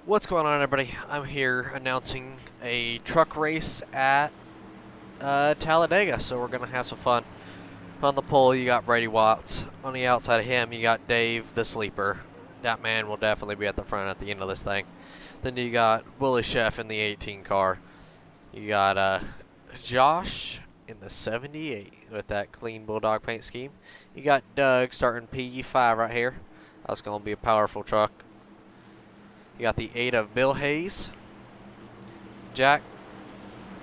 What's going on, everybody? I'm here announcing a truck race at Talladega, so we're going to have some fun. On the pole, you got Brady Watts. On the outside of him, you got Dave the Sleeper. That man will definitely be at the front at the end of this thing. Then you got Willie Chef in the 18 car. You got Josh in the 78 with that clean Bulldog paint scheme. You got Doug starting PE5 right here. That's going to be a powerful truck. You got the 8 of Bill Hayes. Jack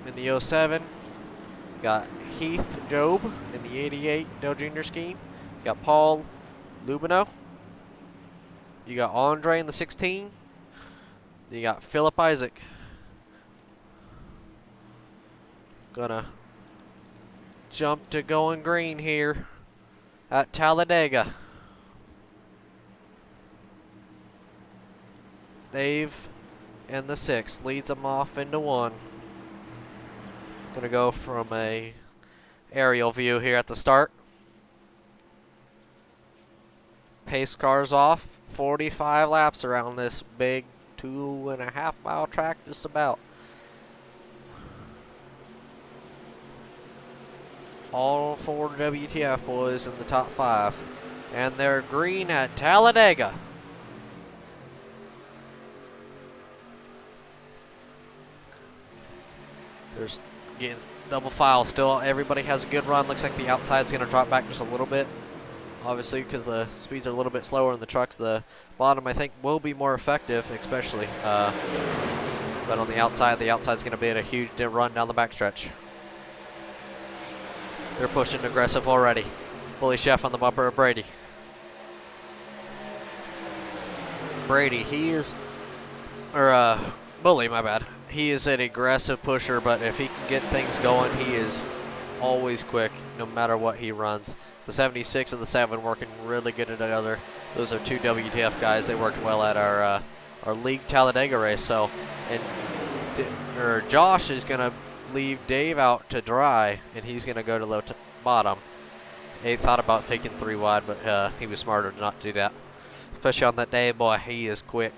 in the 07. You got Heath Job in the 88 Dell Jr. scheme. You got Paul Lubino. You got Andre in the 16. You got Philip Isaac. Gonna jump to going green here at Talladega. Dave and the 6 leads them off into one. Gonna go from a aerial view here at the start. Pace cars off. 45 laps around this big 2.5 mile track, just about. All 4 WTF boys in the top 5. And they're green at Talladega. There's getting double file still. Everybody has a good run. Looks like the outside's going to drop back just a little bit. Obviously, because the speeds are a little bit slower in the trucks. The bottom, I think, will be more effective, especially. But on the outside's going to be at a huge run down the backstretch. They're pushing aggressive already. Bully Chef on the bumper of Brady. Brady, he is, or Bully, my bad. He is an aggressive pusher, but if he can get things going, he is always quick, no matter what he runs. The 76 and the 7 working really good together. Those are 2 WTF guys. They worked well at our league Talladega race. So, and Josh is gonna leave Dave out to dry, and he's gonna go to the bottom. He thought about taking 3 wide, but he was smarter not to do that. Especially on that day, boy, he is quick.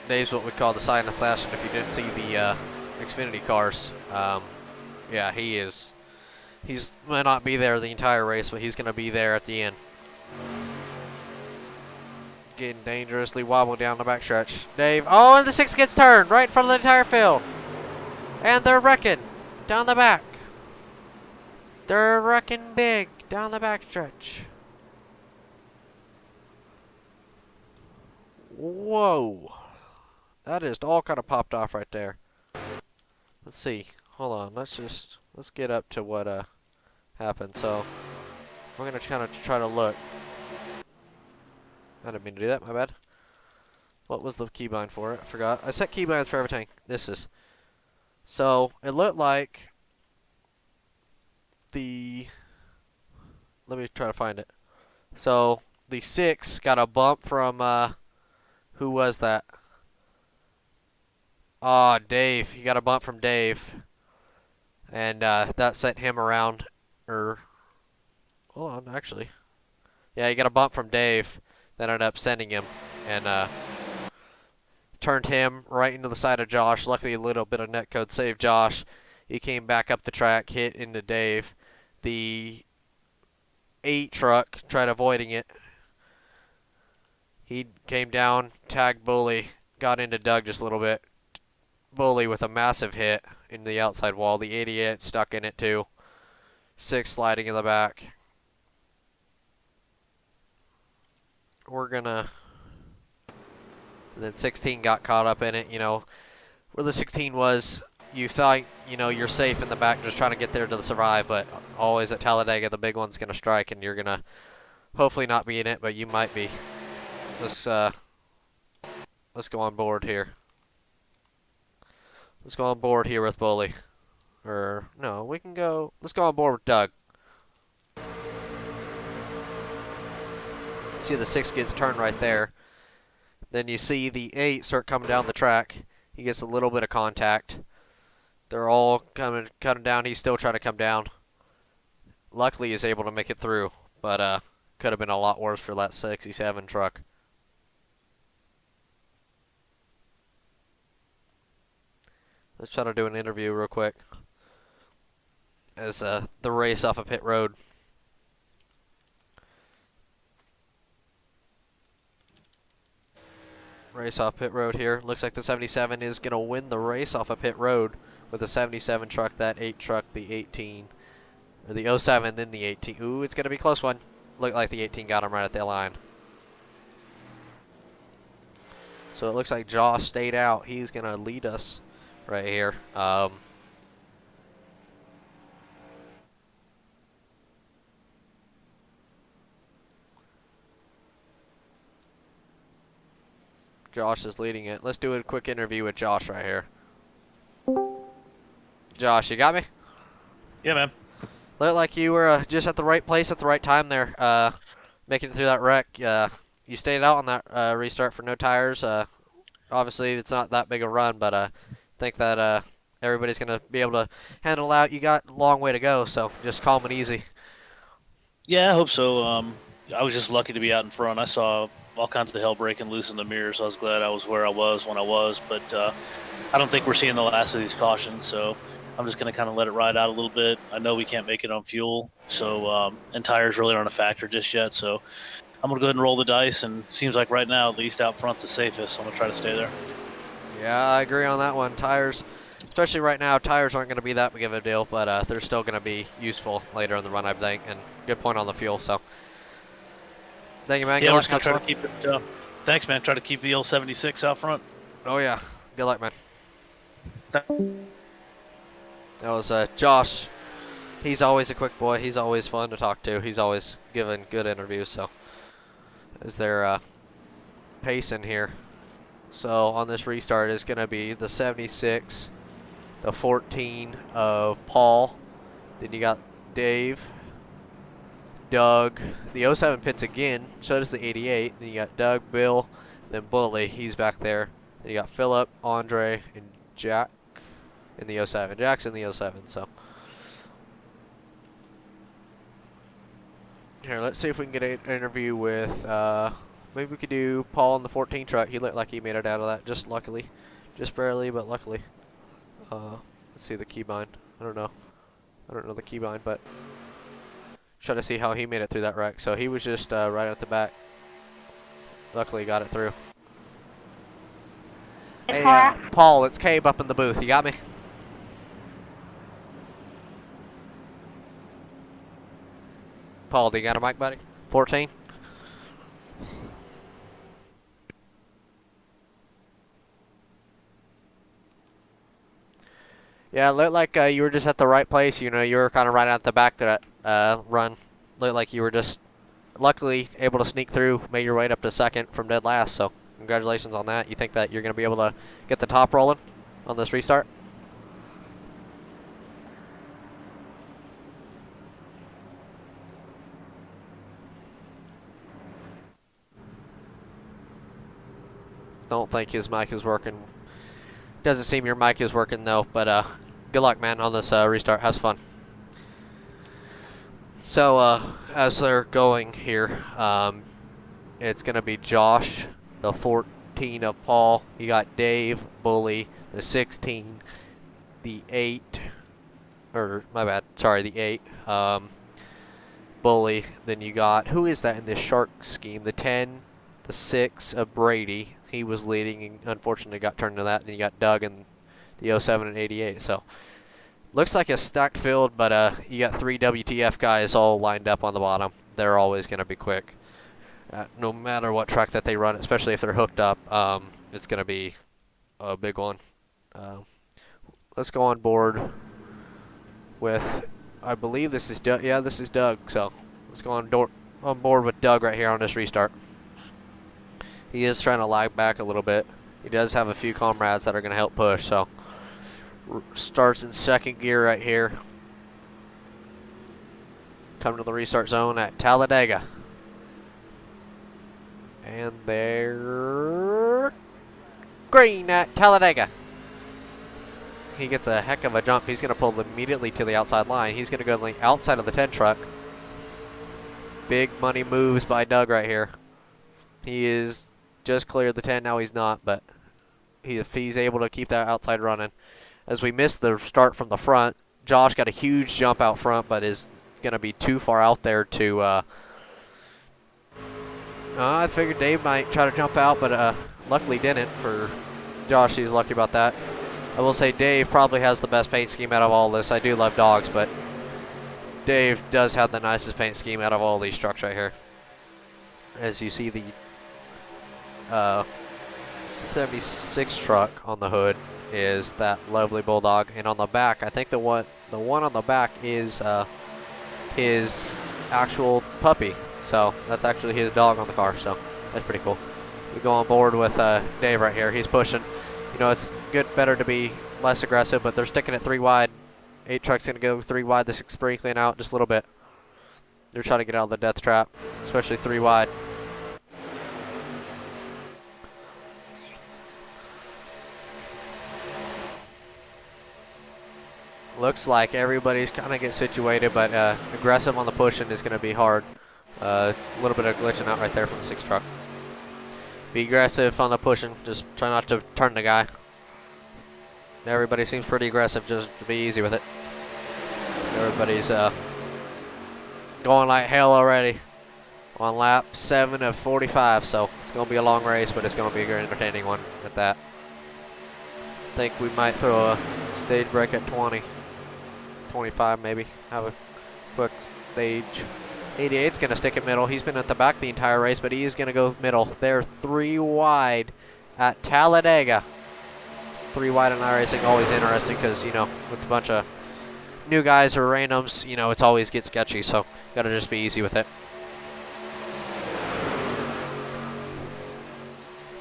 Dave's what we call the silent assassin. If you didn't see the Xfinity cars, yeah, he is. He's might not be there the entire race, but he's going to be there at the end. Getting dangerously wobbled down the backstretch. Dave, oh, and the 6 gets turned right in front of the entire field. And they're wrecking down the back. They're wrecking big down the backstretch. Whoa. That just all kind of popped off right there. Let's see. Hold on. Let's get up to what happened. So we're gonna try to look. I didn't mean to do that. My bad. What was the keybind for it? I forgot. I set keybinds for everything. This is. So it looked like the. Let me try to find it. So the 6 got a bump from who was that? Oh, Dave. He got a bump from Dave. And that sent him around. Hold on, actually. Yeah, he got a bump from Dave. That ended up sending him. And turned him right into the side of Josh. Luckily, a little bit of netcode saved Josh. He came back up the track, hit into Dave. The 8 truck tried avoiding it. He came down, tagged Bully, got into Doug just a little bit. Bully with a massive hit in the outside wall. The 88 stuck in it too. 6 sliding in the back. We're gonna. And then 16 got caught up in it. You know, where the 16 was, you thought, you know, you're safe in the back just trying to get there to survive, but always at Talladega, the big one's gonna strike, and you're gonna hopefully not be in it, but you might be. Let's go on board here. Let's go on board here with Bully. Or, no, we can go. Let's go on board with Doug. See the 6 gets turned right there. Then you see the 8 start coming down the track. He gets a little bit of contact. They're all coming down. He's still trying to come down. Luckily, he's able to make it through. But could have been a lot worse for that 67 truck. Let's try to do an interview real quick. As the race off of pit road. Race off pit road here. Looks like the 77 is going to win the race off of pit road with the 77 truck, that 8 truck, the 18. Or the 07, then the 18. Ooh, it's going to be a close one. Looked like the 18 got him right at the line. So it looks like Josh stayed out. He's going to lead us right here. Josh is leading it. Let's do a quick interview with Josh right here. Josh, you got me? Yeah, man. Looked like you were just at the right place at the right time there, making it through that wreck. You stayed out on that restart for no tires. Obviously, it's not that big a run, but I think that everybody's going to be able to handle out. You got a long way to go, so just calm and easy. Yeah, I hope so. I was just lucky to be out in front. I saw all kinds of hell breaking loose in the mirror, so I was glad I was where I was when I was. But I don't think we're seeing the last of these cautions, so I'm just going to kind of let it ride out a little bit. I know we can't make it on fuel, so and tires really aren't a factor just yet. So I'm going to go ahead and roll the dice, and it seems like right now, at least out front's the safest, so I'm going to try to stay there. Yeah, I agree on that one. Tires, especially right now, tires aren't going to be that big of a deal, but they're still going to be useful later in the run, I think. And good point on the fuel, so. Thank you, man. Yeah, Good we're luck. just going to try to keep it. Thanks, man. Try to keep the L76 out front. Oh, yeah. Good luck, man. That was Josh. He's always a quick boy. He's always fun to talk to. He's always giving good interviews. So, is there pace in here? So on this restart is going to be the 76, the 14 of Paul. Then you got Dave, Doug. The 07 pits again. So does the 88. Then you got Doug, Bill, then Bully. He's back there. Then you got Philip, Andre, and Jack in the 07. Jack's in the 07. So here, let's see if we can get an interview with. Maybe we could do Paul in the 14 truck. He looked like he made it out of that, just luckily. Just barely, but luckily. Let's see the keybind. I don't know the keybind, but try to see how he made it through that wreck. So he was just right at the back. Luckily got it through. Hey, Paul, it's Cabe up in the booth. You got me? Paul, do you got a mic, buddy? 14? Yeah, it looked like you were just at the right place. You know, you were kind of right at the back of that run. Looked like you were just luckily able to sneak through, made your way up to second from dead last. So congratulations on that. You think that you're going to be able to get the top rolling on this restart? Don't think his mic is working. Doesn't seem your mic is working though, but good luck, man, on this restart. Have fun. So as they're going here, it's going to be Josh, the 14 of Paul. You got Dave, Bully, the 16, the 8, or my bad, sorry, the 8, Bully. Then you got, who is that in this shark scheme? The 10, the 6 of Brady. He was leading and unfortunately got turned to that. Then you got Doug and the 07 and 88. So looks like a stacked field, but you got 3 WTF guys all lined up on the bottom. They're always going to be quick. No matter what track that they run, especially if they're hooked up, it's going to be a big one. Let's go on board with, I believe this is Doug. Yeah, this is Doug. So let's go on board with Doug right here on this restart. He is trying to lag back a little bit. He does have a few comrades that are going to help push. So starts in second gear right here. Come to the restart zone at Talladega. And they're green at Talladega. He gets a heck of a jump. He's going to pull immediately to the outside line. He's going to go to the outside of the 10 truck. Big money moves by Doug right here. He is just cleared the 10. Now he's not, but if he's able to keep that outside running, as we missed the start from the front. Josh got a huge jump out front, but is going to be too far out there to... I figured Dave might try to jump out, but luckily didn't for Josh. He's lucky about that. I will say Dave probably has the best paint scheme out of all this. I do love dogs, but Dave does have the nicest paint scheme out of all these trucks right here. As you see the 76 truck on the hood is that lovely Bulldog, and on the back, I think the one on the back is his actual puppy. So that's actually his dog on the car. So that's pretty cool. We go on board with Dave right here. He's pushing. You know, it's better to be less aggressive, but they're sticking it 3 wide. 8 truck's gonna go 3 wide. This is sprinkling out just a little bit. They're trying to get out of the death trap, especially 3 wide. Looks like everybody's kind of get situated, but aggressive on the pushing is going to be hard. A little bit of glitching out right there from the 6 truck. Be aggressive on the pushing. Just try not to turn the guy. Everybody seems pretty aggressive. Just to be easy with it. Everybody's going like hell already. On lap 7 of 45, so it's going to be a long race, but it's going to be a very entertaining one at that. I think we might throw a stage break at 20. 25 maybe. Have a quick stage. 88's going to stick it middle. He's been at the back the entire race, but he is going to go middle. They're 3 wide at Talladega. 3 wide in iRacing, always interesting because, you know, with a bunch of new guys or randoms, you know, it's always gets sketchy, so got to just be easy with it.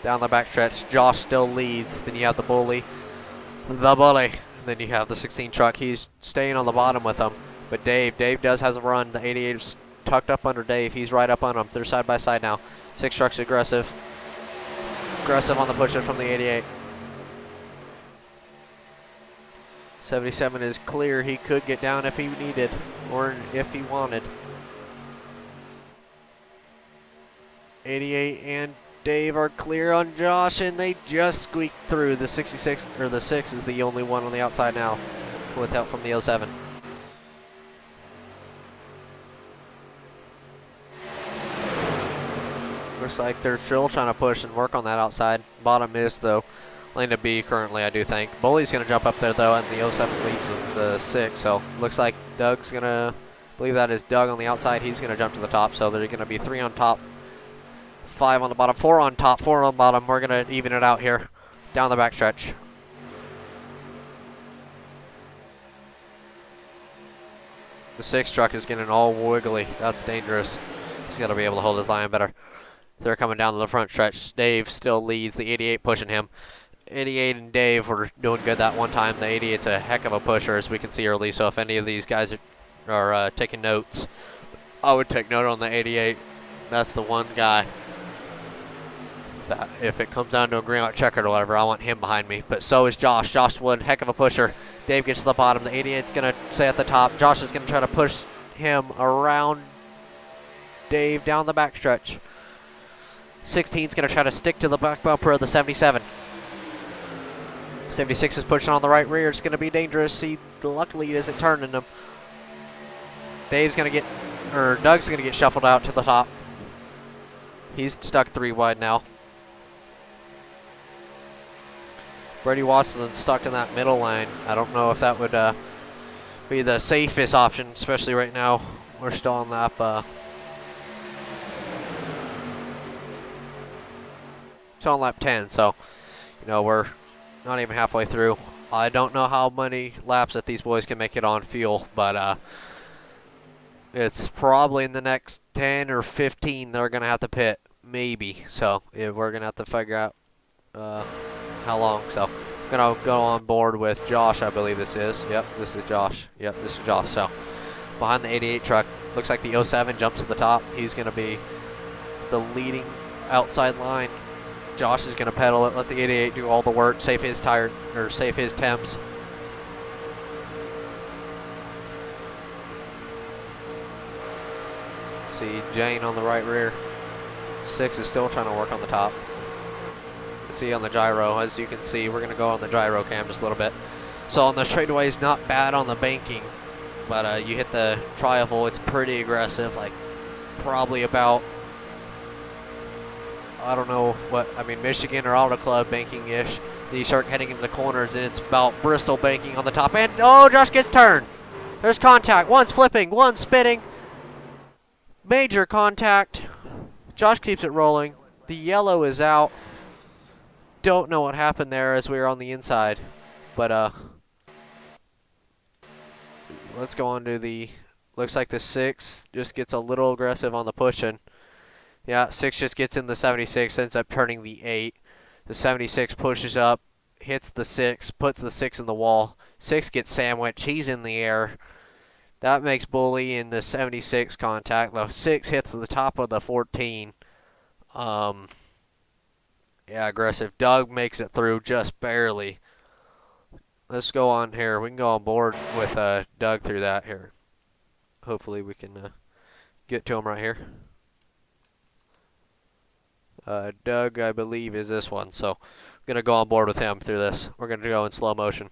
Down the backstretch, Josh still leads. Then you have the bully. Then you have the 16 truck. He's staying on the bottom with them. But Dave does has a run. The 88 is tucked up under Dave. He's right up on him. They're side by side now. 6 trucks aggressive. Aggressive on the push-in from the 88. 77 is clear. He could get down if he needed or if he wanted. 88 and Dave are clear on Josh, and they just squeaked through. The 66 or the 6 is the only one on the outside now, with help from the 07. Looks like they're still trying to push and work on that outside. Bottom is though lane to B currently, I do think. Bully's gonna jump up there though, and the 07 leads the 6. So looks like Doug's gonna, I believe that is Doug on the outside. He's gonna jump to the top. So there's gonna be 3 on top. 5 on the bottom, 4 on top, 4 on bottom. We're going to even it out here down the backstretch. The 6 truck is getting all wiggly. That's dangerous. He's got to be able to hold his line better. They're coming down to the front stretch. Dave still leads, the 88 pushing him. 88 and Dave were doing good that one time. The 88's a heck of a pusher, as we can see early. So if any of these guys are taking notes, I would take note on the 88. That's the one guy that if it comes down to a green light checkered or whatever, I want him behind me. But so is Josh. Josh Wood, heck of a pusher. Dave gets to the bottom. The 88's going to stay at the top. Josh is going to try to push him around Dave down the backstretch. 16's going to try to stick to the back bumper of the 77. 76 is pushing on the right rear. It's going to be dangerous. He luckily isn't turning him. Doug's going to get shuffled out to the top. He's stuck 3 wide now. Brady Watson stuck in that middle line. I don't know if that would be the safest option, especially right now. We're still on lap. Still on lap 10, so you know we're not even halfway through. I don't know how many laps that these boys can make it on fuel, but it's probably in the next 10 or 15 they're gonna have to pit, maybe. So yeah, we're gonna have to figure out how long. So I'm gonna go on board with Josh, I believe this is. Yep, this is Josh. Yep, this is Josh. So behind the 88 truck, looks like the 07 jumps to the top. He's gonna be the leading outside line. Josh is gonna pedal it, let the 88 do all the work, save his tire or save his temps. See Jane on the right rear. 6 is still trying to work on the top. See on the gyro, as you can see, we're going to go on the gyro cam just a little bit. So on the straightaways, not bad on the banking, but you hit the tri-oval, it's pretty aggressive, like probably about, I don't know what, I mean, Michigan or Auto Club banking-ish. Then you start heading into the corners, and it's about Bristol banking on the top end. Oh, Josh gets turned. There's contact. One's flipping, one's spinning. Major contact. Josh keeps it rolling. The yellow is out. Don't know what happened there as we were on the inside. But, let's go on to the, looks like the 6 just gets a little aggressive on the pushing. Yeah, 6 just gets in the 76, ends up turning the 8. The 76 pushes up, hits the 6, puts the 6 in the wall. 6 gets sandwiched. He's in the air. That makes Bully in the 76 contact. The 6 hits the top of the 14. Yeah, aggressive. Doug makes it through just barely. Let's go on here. We can go on board with Doug through that here. Hopefully we can get to him right here. Doug, I believe, is this one. So we're going to go on board with him through this. We're going to go in slow motion.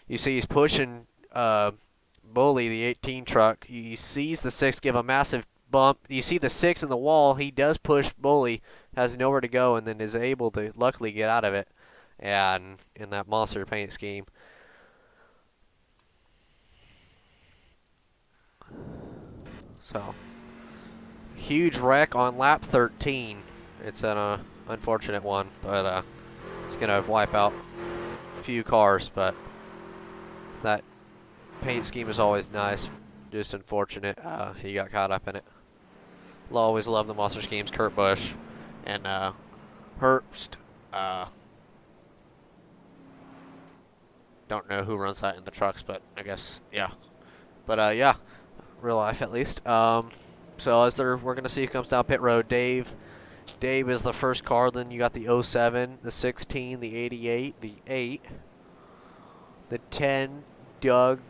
You see he's pushing Bully, the 18 truck. He sees the 6 give a massive bump. You see the 6 in the wall. He does push Bully, has nowhere to go, and then is able to luckily get out of it. And in that monster paint scheme. So, huge wreck on lap 13. It's an unfortunate one, but it's going to wipe out a few cars, but that paint scheme is always nice. Just unfortunate he got caught up in it. I'll always love the monster schemes. Kurt Busch and Herbst. Don't know who runs that in the trucks, but I guess, yeah. But, yeah, real life at least. So as we're going to see who comes down pit road. Dave is the first car. Then you got the 07, the 16, the 88, the 8, the 10, Doug.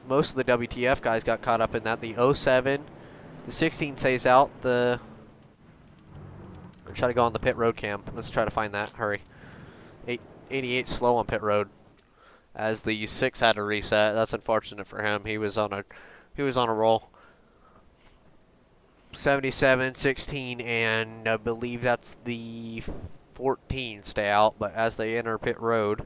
Most of the WTF guys got caught up in that. The 07, the 16 stays out. I'll try to go on the pit road cam. Let's try to find that. Hurry. 88 slow on pit road, as the 6 had to reset. That's unfortunate for him. He was on a roll. 77, 16, and I believe that's the 14 stay out. But as they enter pit road,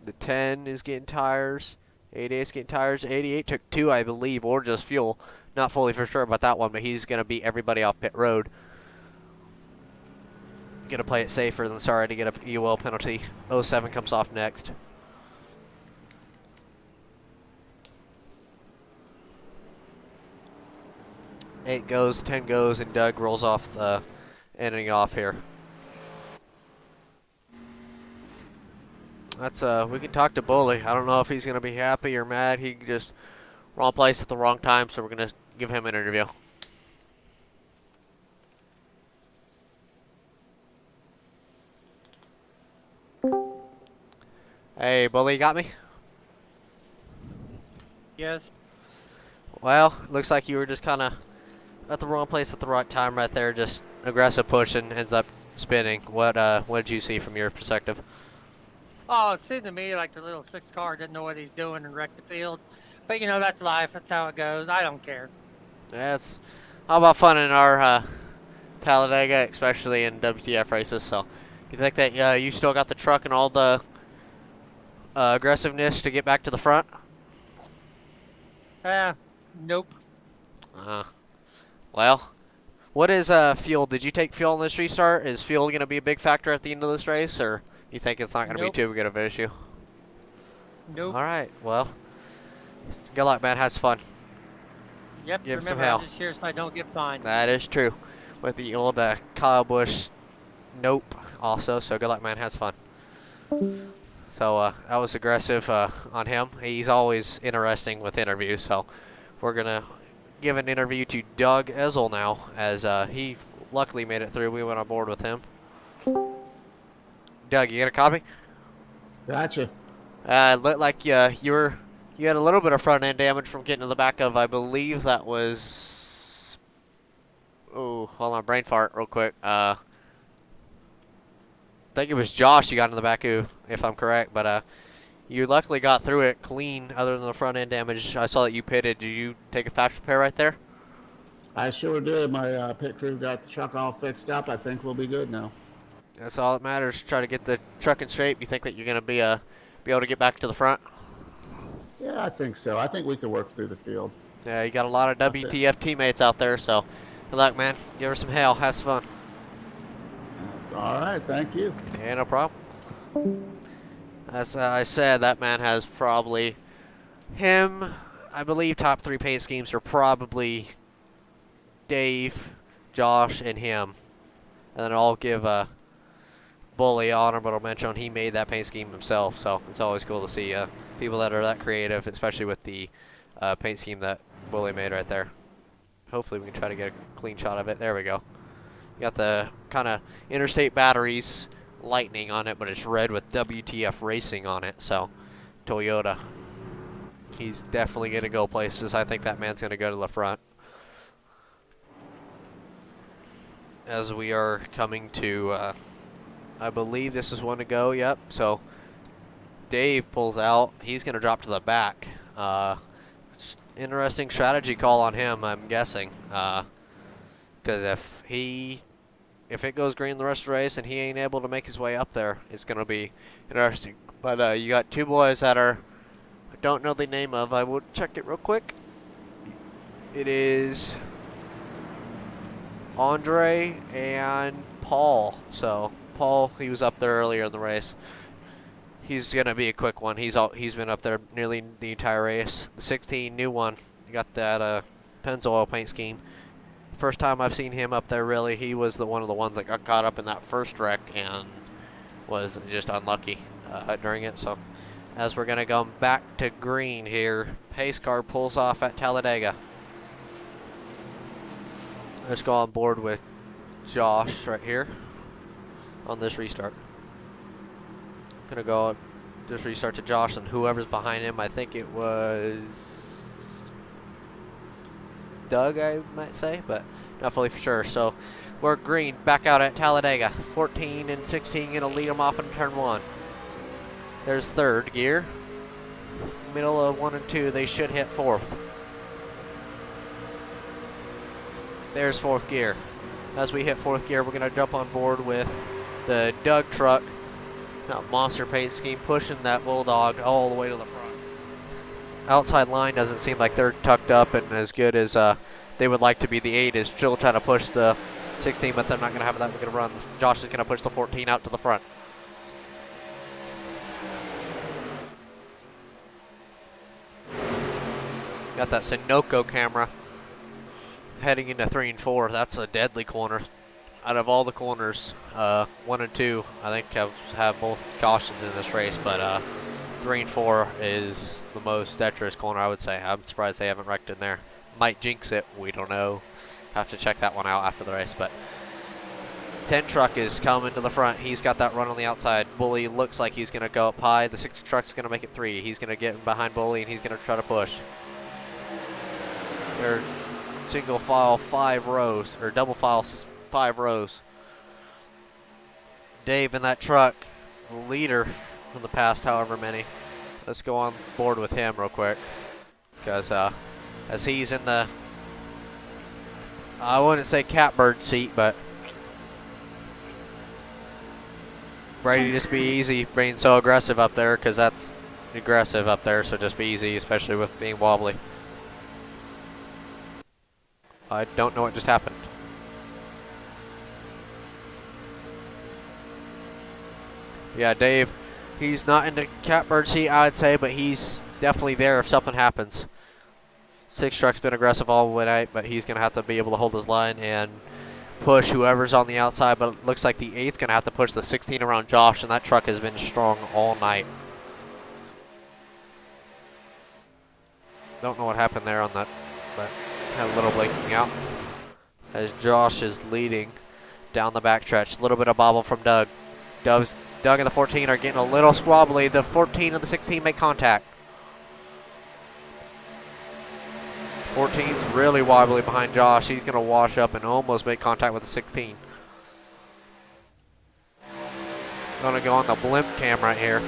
the 10 is getting tires. 88 is getting tires. 88 took 2, I believe, or just fuel. Not fully for sure about that one, but he's going to beat everybody off pit road. Going to play it safer than sorry to get a UL penalty. 07 comes off next. Eight goes, 10 goes, and Doug rolls off the ending off here. That's we can talk to Bully. I don't know if he's gonna be happy or mad. He just wrong place at the wrong time, so we're gonna give him an interview. Hey, Bully, you got me? Yes. Well, looks like you were just kind of at the wrong place at the right time right there. Just aggressive pushing, ends up spinning. What did you see from your perspective? Oh, it seemed to me like the little 6 car didn't know what he's doing and wrecked the field. But, you know, that's life. That's how it goes. I don't care. That's how about fun in our Talladega, especially in WTF races. So, you think that you still got the truck and all the aggressiveness to get back to the front? Nope. Well, what is fuel? Did you take fuel in this restart? Is fuel going to be a big factor at the end of this race, or you think it's not going to be too big of an issue? Nope. All right. Well, good luck, man. Have fun. Yep. Give remember, some hell. I'm just here so I don't get fined. That is true. With the old Kyle Busch, nope. Also, so good luck, man. Have fun. So that was aggressive on him. He's always interesting with interviews. So we're gonna give an interview to Doug Ezel now, as he luckily made it through. We went on board with him. Doug, you got a copy? Gotcha. Looked like you had a little bit of front end damage from getting to the back of, I believe that was. Oh, hold on, brain fart real quick. think it was Josh you got in the back of, if I'm correct, but you luckily got through it clean other than the front end damage. I saw that you pitted. Did you take a fast repair right there? I sure did. My pit crew got the truck all fixed up. I think we'll be good now. That's all that matters. Try to get the truck in shape. You think that you're going to be able to get back to the front? Yeah, I think so. I think we could work through the field. Yeah, you got a lot of WTF teammates out there, so good luck, man. Give her some hell. Have some fun. All right, thank you. Yeah, no problem. As I said, that man has probably him. I believe top 3 paint schemes are probably Dave, Josh, and him. And then I'll give Bully honorable mention. He made that paint scheme himself, so it's always cool to see people that are that creative, especially with the paint scheme that Bully made right there. Hopefully we can try to get a clean shot of it. There we go. You got the kind of Interstate Batteries Lightning on it, but it's red with WTF Racing on it, so Toyota. He's definitely going to go places. I think that man's going to go to the front. As we are coming to, I believe this is one to go, yep. So Dave pulls out. He's going to drop to the back. Interesting strategy call on him, I'm guessing. Because if it goes green the rest of the race and he ain't able to make his way up there, it's going to be interesting. But you got 2 boys that are, I don't know the name of. I will check it real quick. It is Andre and Paul. So Paul, he was up there earlier in the race. He's going to be a quick one. He's been up there nearly the entire race. The 16, new one. You got that Pennzoil paint scheme. First time I've seen him up there, really. He was one of the ones that got caught up in that first wreck and was just unlucky during it. So as we're going to go back to green here, pace car pulls off at Talladega. Let's go on board with Josh right here on this restart. Gonna go just restart to Josh and whoever's behind him. I think it was Doug, I might say, but not fully for sure. So we're green back out at Talladega. 14 and 16 gonna lead them off in turn 1. There's 3rd gear. Middle of 1 and 2, they should hit 4th. There's 4th gear. As we hit 4th gear, we're gonna jump on board with the Doug truck. That monster paint scheme pushing that Bulldog all the way to the front. Outside line doesn't seem like they're tucked up and as good as they would like to be. The 8 is still trying to push the 16, but they're not going to have that. We're going to run. Josh is going to push the 14 out to the front. Got that Sunoco camera heading into 3 and 4. That's a deadly corner. Out of all the corners, 1 and 2, I think have both cautions in this race, but 3 and 4 is the most treacherous corner, I would say. I'm surprised they haven't wrecked in there. Might jinx it, we don't know. Have to check that one out after the race, but 10 truck is coming to the front. He's got that run on the outside. Bully looks like he's going to go up high. The 6 truck's going to make it 3. He's going to get behind Bully, and he's going to try to push. They're single file 5 rows, or double file 5 rows. Dave in that truck, leader from the past however many. Let's go on board with him real quick, because as he's in the, I wouldn't say catbird seat, but Brady, just be easy being so aggressive up there, because that's aggressive up there, so just be easy, especially with being wobbly. I don't know what just happened. Yeah, Dave, he's not in the catbird seat, I'd say, but he's definitely there if something happens. 6 truck's been aggressive all the way night, but he's going to have to be able to hold his line and push whoever's on the outside, but it looks like the 8's going to have to push the 16 around Josh, and that truck has been strong all night. Don't know what happened there on that, but had a little blinking out. As Josh is leading down the backstretch. A little bit of bobble from Doug. Doug and the 14 are getting a little squabbly. The 14 and the 16 make contact. 14's really wobbly behind Josh. He's going to wash up and almost make contact with the 16. Gonna go on the blimp cam right here.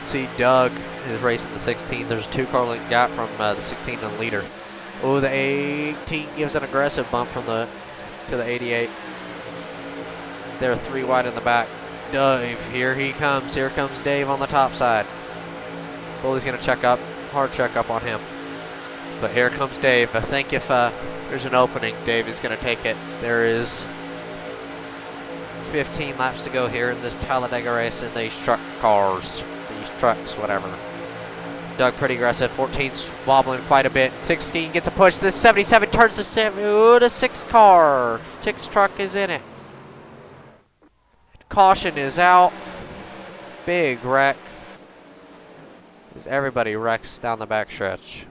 See, Doug is racing the 16. There's a 2-car length gap from the 16 to the leader. Oh, the 18 gives an aggressive bump from the to the 88. They're 3 wide in the back. Dave, here he comes. Here comes Dave on the top side. Bully's gonna check up, hard check up on him. But here comes Dave. I think if there's an opening, Dave is gonna take it. There is 15 laps to go here in this Talladega race in these truck cars. These trucks, whatever. Doug pretty aggressive. 14's wobbling quite a bit. 16 gets a push. This 77 turns to 7. Ooh, the 6 car. 6 truck is in it. Caution is out. Big wreck. As everybody wrecks down the back stretch.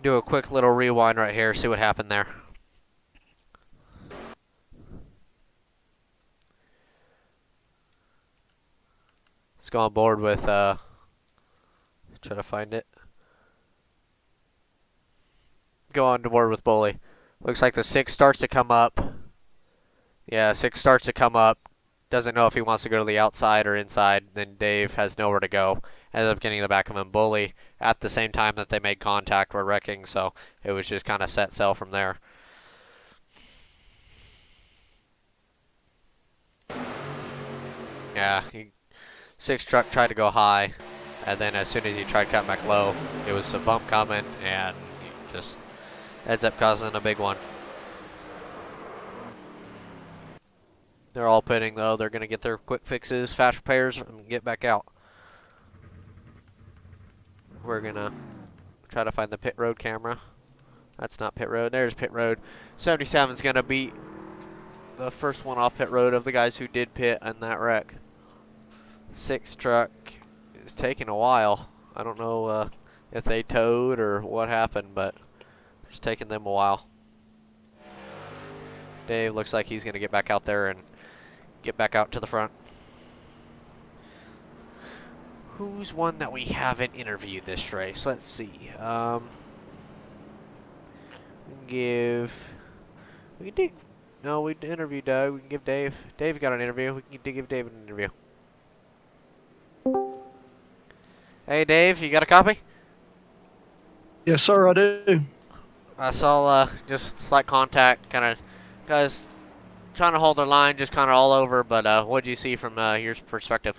Do a quick little rewind right here. See what happened there. Let's go on board with, try to find it. Go on board with Bully. Looks like the 6 starts to come up. Yeah, 6 starts to come up. Doesn't know if he wants to go to the outside or inside. Then Dave has nowhere to go. Ends up getting in the back of him. Bully, at the same time that they made contact, were wrecking. So it was just kind of set sail from there. Yeah, 6 truck tried to go high, and then as soon as he tried cutting back low, it was a bump coming, and he just ends up causing a big one. They're all pitting though. They're going to get their quick fixes, fast repairs, and get back out. We're going to try to find the pit road camera. That's not pit road. There's pit road. 77's going to be the first one off pit road of the guys who did pit in that wreck. 6 truck is taking a while. I don't know if they towed or what happened, but it's taking them a while. Dave looks like he's going to get back out there and get back out to the front. Who's one that we haven't interviewed this race? Let's see. We can interview Doug. We can give Dave. Dave got an interview. We can give Dave an interview. Hey, Dave, you got a copy? Yes, sir, I do. I saw just slight contact, kind of guys trying to hold their line, just kind of all over. But what did you see from your perspective?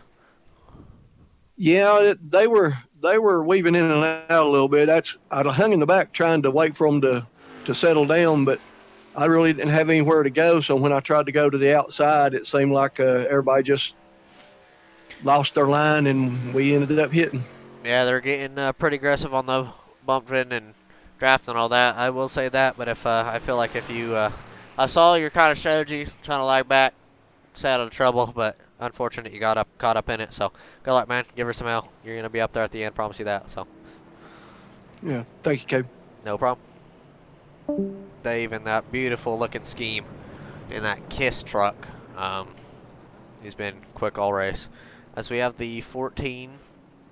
Yeah, they were weaving in and out a little bit. I hung in the back trying to wait for them to settle down, but I really didn't have anywhere to go. So when I tried to go to the outside, it seemed like everybody just lost their line, and we ended up hitting. Yeah, they're getting pretty aggressive on the bumping and drafting and all that. I will say that, but if I feel like if you, I saw your kind of strategy, trying to lag back, stay out of trouble, but unfortunate you got caught up in it. So good luck, man. Give her some hell. You're gonna be up there at the end. Promise you that. So. Yeah, thank you, Cade. No problem. Dave in that beautiful looking scheme in that KISS truck. He's been quick all race. As we have the 14,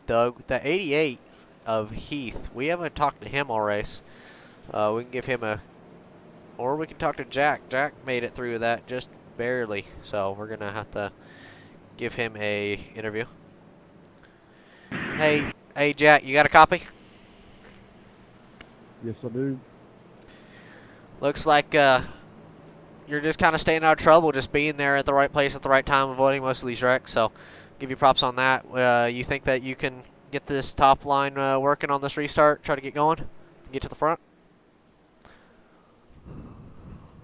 Doug, the 88 of Heath. We haven't talked to him all race. We can give him or we can talk to Jack. Jack made it through that just barely. So we're gonna have to give him a interview. Hey, Jack, you got a copy? Yes, I do. Looks like you're just kind of staying out of trouble, just being there at the right place at the right time, avoiding most of these wrecks. So give you props on that. You think that you can get this top line working on this restart, try to get going, get to the front?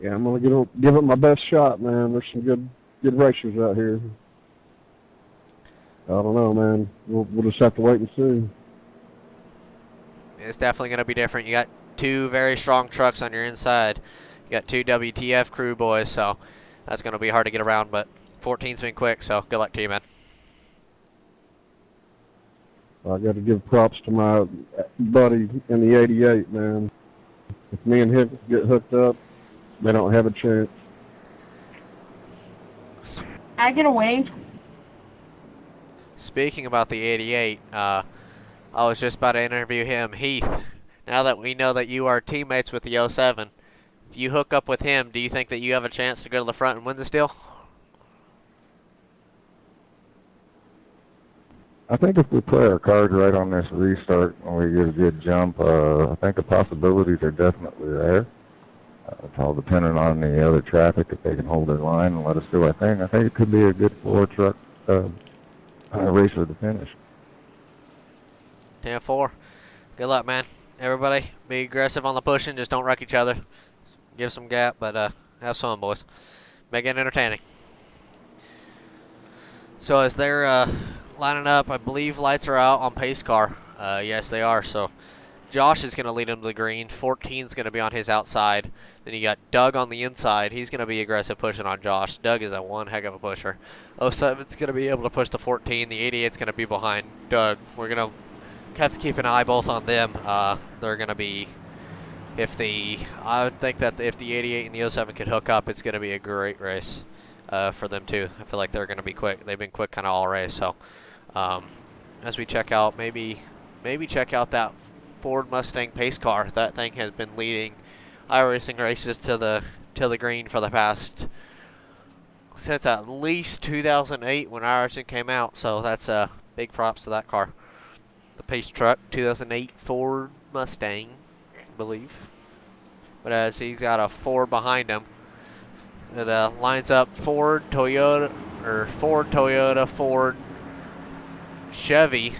Yeah, I'm gonna give it my best shot, man. There's some good racers out here. I don't know, man. We'll just have to wait and see. It's definitely going to be different. You got 2 very strong trucks on your inside. You got 2 WTF crew boys, so that's going to be hard to get around, but 14's been quick, so good luck to you, man. I got to give props to my buddy in the 88, man. If me and him get hooked up, they don't have a chance. I get away. Speaking about the 88, I was just about to interview him. Heath, now that we know that you are teammates with the '07, if you hook up with him, do you think that you have a chance to go to the front and win this deal? I think if we play our cards right on this restart and we get a good jump, I think the possibilities are definitely there. It's all dependent on the other traffic. If they can hold their line and let us do our thing, I think it could be a good four-truck racer to finish. 10-4. Good luck, man. Everybody, be aggressive on the pushing. Just don't wreck each other. Give some gap, but have fun, boys. Make it entertaining. So as they're lining up, I believe lights are out on pace car. Yes, they are. So Josh is going to lead him to the green. 14 is going to be on his outside. Then you got Doug on the inside. He's going to be aggressive pushing on Josh. Doug is a one heck of a pusher. 07's going to be able to push the 14. The 88's going to be behind Doug. We're going to have to keep an eye both on them. They're going to be, I would think that if the 88 and the 07 could hook up, it's going to be a great race for them too. I feel like they're going to be quick. They've been quick kind of all race. So as we check out, maybe check out that Ford Mustang pace car. That thing has been leading iRacing races to the green for the past, since at least 2008 when iRacing came out. So that's big props to that car. The pace truck, 2008 Ford Mustang, I believe. But as he's got a Ford behind him, it lines up Ford, Toyota, Ford, Chevy.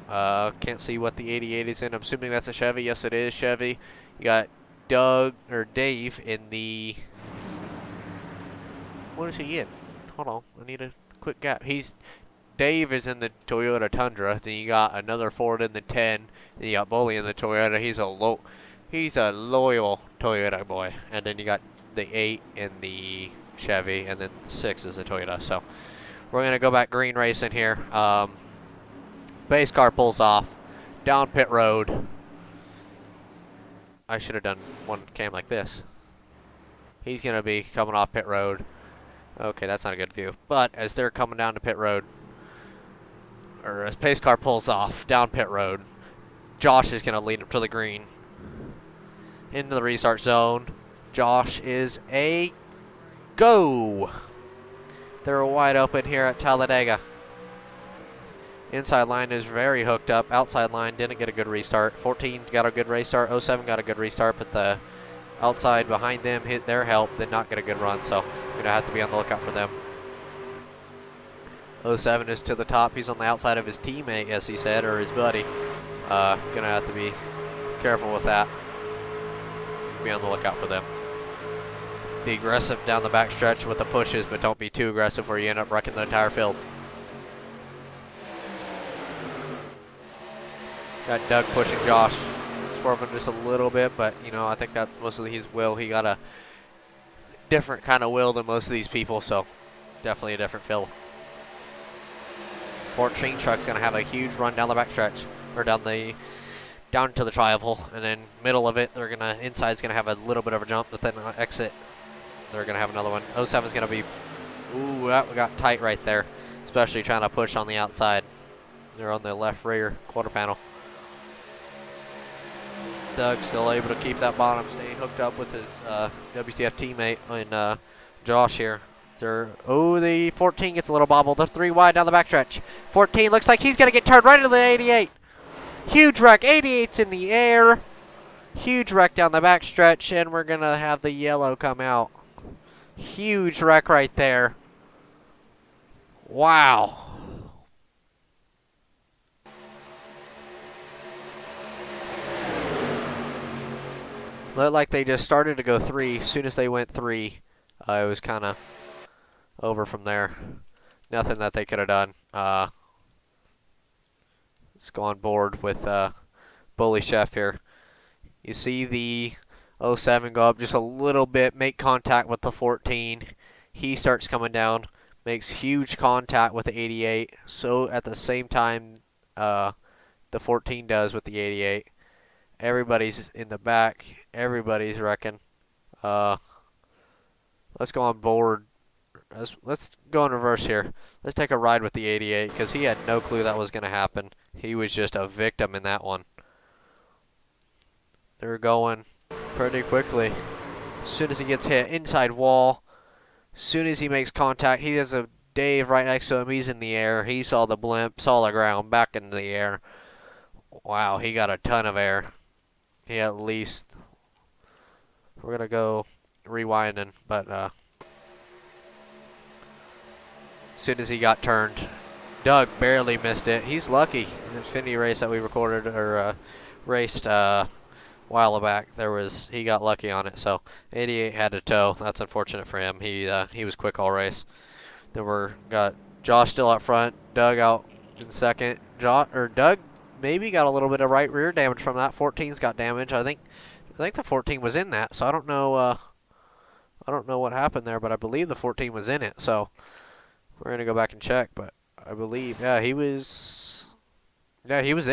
Can't see what the 88 is in. I'm assuming that's a Chevy. Yes, it is Chevy. You got Dave in the. What is he in? Hold on, I need a quick gap. Dave is in the Toyota Tundra. Then you got another Ford in the 10. Then you got Bully in the Toyota. He's a loyal Toyota boy. And then you got the 8 in the Chevy, and then the 6 is the Toyota. So we're gonna go back green racing here. Base car pulls off down pit road. I should have done one cam like this. He's gonna be coming off pit road. Okay, that's not a good view. But as they're coming down to pit road, or as pace car pulls off down pit road, Josh is gonna lead him to the green. Into the restart zone. Josh is a go. They're wide open here at Talladega. Inside line is very hooked up. Outside line didn't get a good restart. 14 got a good restart. 07 got a good restart, but the outside behind them hit their help, did not get a good run, so we're going to have to be on the lookout for them. 07 is to the top. He's on the outside of his teammate, as he said, or his buddy. Going to have to be careful with that. Be on the lookout for them. Be aggressive down the backstretch with the pushes, but don't be too aggressive where you end up wrecking the entire field. Got Doug pushing Josh, swerving just a little bit, but you know, I think that's mostly his will. He got a different kind of will than most of these people, so definitely a different feel. 14 truck's gonna have a huge run down the backstretch, or down to the tri-oval, and then middle of it, inside's gonna have a little bit of a jump, but then exit, they're gonna have another one. 07's gonna be, ooh, that got tight right there, especially trying to push on the outside. They're on the left rear quarter panel. Doug still able to keep that bottom, staying hooked up with his WTF teammate in Josh here. The 14 gets a little bobbled. They're 3 wide down the backstretch. 14 looks like he's going to get turned right into the 88. Huge wreck. 88's in the air. Huge wreck down the backstretch, and we're going to have the yellow come out. Huge wreck right there. Wow. Looked like they just started to go 3. As soon as they went 3, it was kind of over from there. Nothing that they could have done. Let's go on board with Bully Chef here. You see the 07 go up just a little bit, make contact with the 14. He starts coming down, makes huge contact with the 88. So at the same time, the 14 does with the 88. Everybody's in the back. Everybody's wrecking. Let's go on board. let's go in reverse here. Let's take a ride with the 88 because he had no clue that was going to happen. He was just a victim in that one. They're going pretty quickly. As soon as he gets hit, inside wall. As soon as he makes contact, he has a Dave right next to him. He's in the air. He saw the blimp, saw the ground, back into the air. Wow, he got a ton of air. He at least... We're going to go rewinding, but as soon as he got turned, Doug barely missed it. He's lucky. The Xfinity race that we recorded or raced a while back, he got lucky on it. So 88 had to tow. That's unfortunate for him. He was quick all race. Then got Josh still up front, Doug out in second. Doug maybe got a little bit of right rear damage from that. 14's got damage. I think the 14 was in that. So I don't know. I don't know what happened there, but I believe the 14 was in it. So we're gonna go back and check. But I believe, yeah, he was in it. He was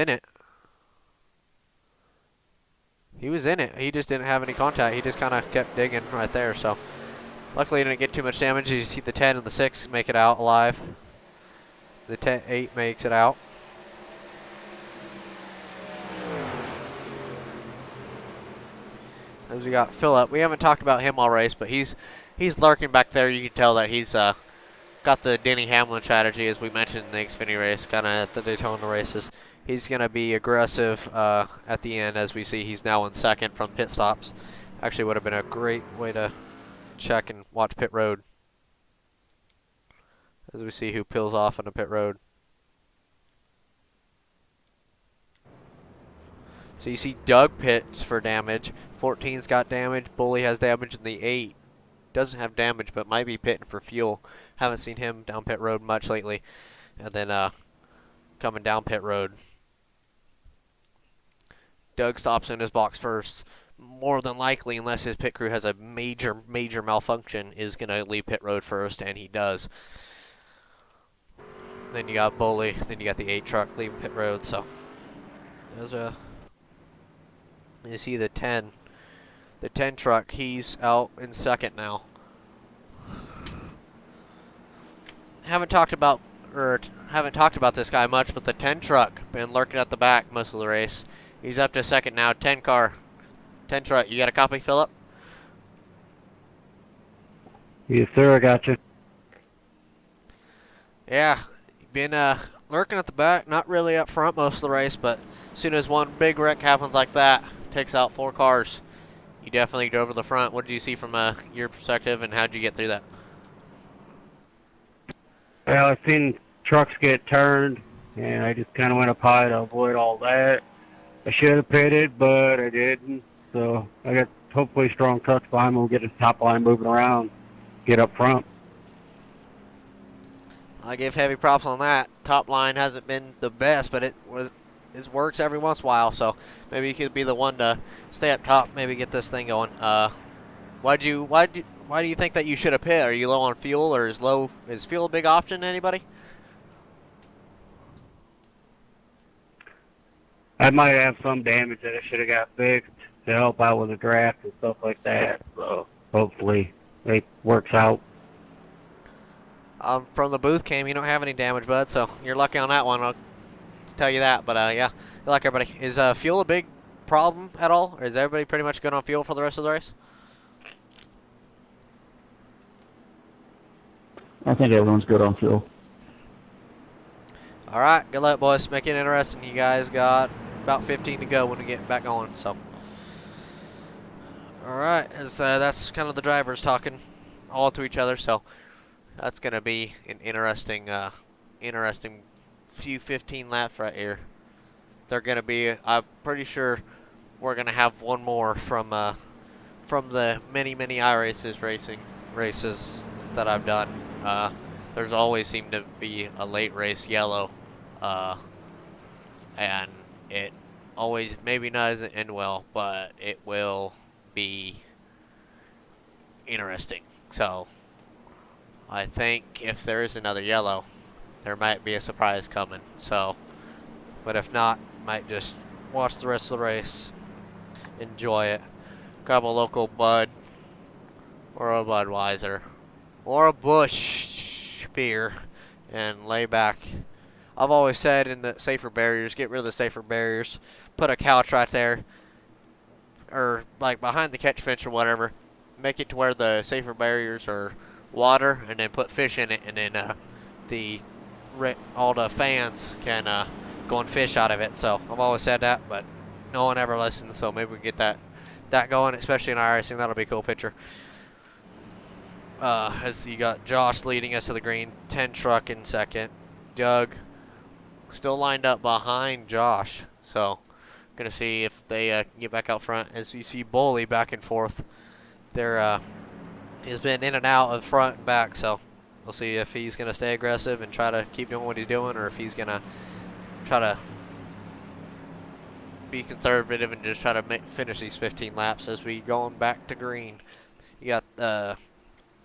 in it. He just didn't have any contact. He just kind of kept digging right there. So luckily he didn't get too much damage. You see the 10 and the 6 make it out alive. The 8 makes it out. As we got Phillip. We haven't talked about him all race, but he's lurking back there. You can tell that he's got the Denny Hamlin strategy, as we mentioned in the Xfinity race, kind of at the Daytona races. He's going to be aggressive at the end, as we see he's now in second from pit stops. Actually would have been a great way to check and watch pit road, as we see who peels off on the pit road. So you see Doug pits for damage. 14's got damage. Bully has damage, and the 8 doesn't have damage, but might be pitting for fuel. Haven't seen him down pit road much lately. And then coming down pit road, Doug stops in his box first. More than likely, unless his pit crew has a major malfunction, is going to leave pit road first, and he does. Then you got Bully. Then you got the 8 truck leaving pit road. So there's a... You see the 10. The 10 truck, he's out in second now. Haven't talked about this guy much, but the 10 truck been lurking at the back most of the race. He's up to second now. 10 car, 10 truck. You got a copy, Phillip? Yes, sir. I got you. Yeah, been lurking at the back, not really up front most of the race, but as soon as one big wreck happens like that, takes out 4 cars, you definitely drove to the front. What did you see from your perspective, and how did you get through that? Well, I've seen trucks get turned, and I just kind of went up high to avoid all that. I should have pitted, but I didn't. So I got hopefully strong trucks behind me. We'll get the top line moving around, get up front. I give heavy props on that. Top line hasn't been the best, but it works every once in a while. So maybe you could be the one to stay up top, maybe get this thing going. Why do you think that you should have pit? Are you low on fuel, or is fuel a big option to anybody? I might have some damage that I should have got fixed to help out with the draft and stuff like that. So hopefully it works out. From the booth cam, you don't have any damage, bud, so you're lucky on that one. I'll tell you that. But yeah, good luck, everybody. Is fuel a big problem at all, or is everybody pretty much good on fuel for the rest of the race? I think everyone's good on fuel. All right, good luck, boys. Make it interesting. You guys got about 15 to go when we get back on. So, all right, that's kind of the drivers talking all to each other. So that's gonna be an interesting few 15 laps right here. They're gonna be. I'm pretty sure we're gonna have one more from the many iRacing races that I've done. There's always seemed to be a late race yellow, and it always maybe doesn't end well, but it will be interesting. So I think if there is another yellow, there might be a surprise coming. So, but if not, might just watch the rest of the race, enjoy it, grab a local Bud or a Budweiser, or a bush beer and lay back. I've always said in the safer barriers, get rid of the safer barriers. Put a couch right there, or like behind the catch fence or whatever. Make it to where the safer barriers are water, and then put fish in it, and then all the fans can go and fish out of it. So I've always said that, but no one ever listens. So maybe we can get that going, especially in IRacing. That'll be a cool picture. As you got Josh leading us to the green, 10 truck in second. Doug still lined up behind Josh. So gonna see if they can get back out front. As you see Bully back and forth. He's been in and out of front and back, so we'll see if he's gonna stay aggressive and try to keep doing what he's doing, or if he's gonna try to be conservative and just try to finish these 15 laps as we going back to green. You got the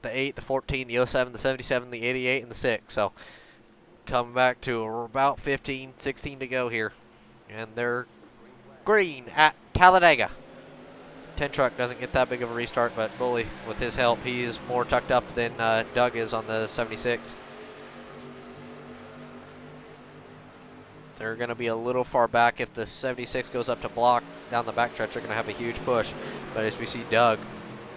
8, the 14, the 07, the 77, the 88, and the 6. So coming back to about 15, 16 to go here. And they're green at Talladega. 10 truck doesn't get that big of a restart, but Bully, with his help, he's more tucked up than Doug is on the 76. They're going to be a little far back. If the 76 goes up to block down the backstretch, they're going to have a huge push. But as we see Doug,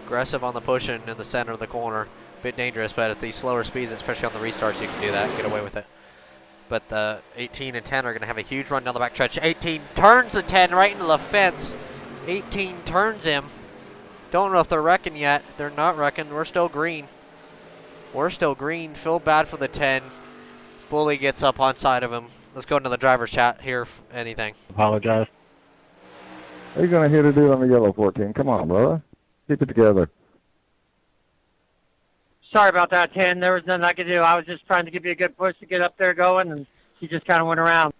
aggressive on the pushing in the center of the corner. Bit dangerous, but at these slower speeds, especially on the restarts, you can do that and get away with it. But the 18 and 10 are going to have a huge run down the backstretch. 18 turns the 10 right into the fence. 18 turns him. Don't know if they're wrecking yet. They're not wrecking. We're still green. We're still green. Feel bad for the 10. Bully gets up on side of him. Let's go into the driver's chat here. Anything. Apologize. What are you going to hit a dude on the yellow 14? Come on, brother. Keep it together. Sorry about that, 10. There was nothing I could do. I was just trying to give you a good push to get up there going, and you just kind of went around.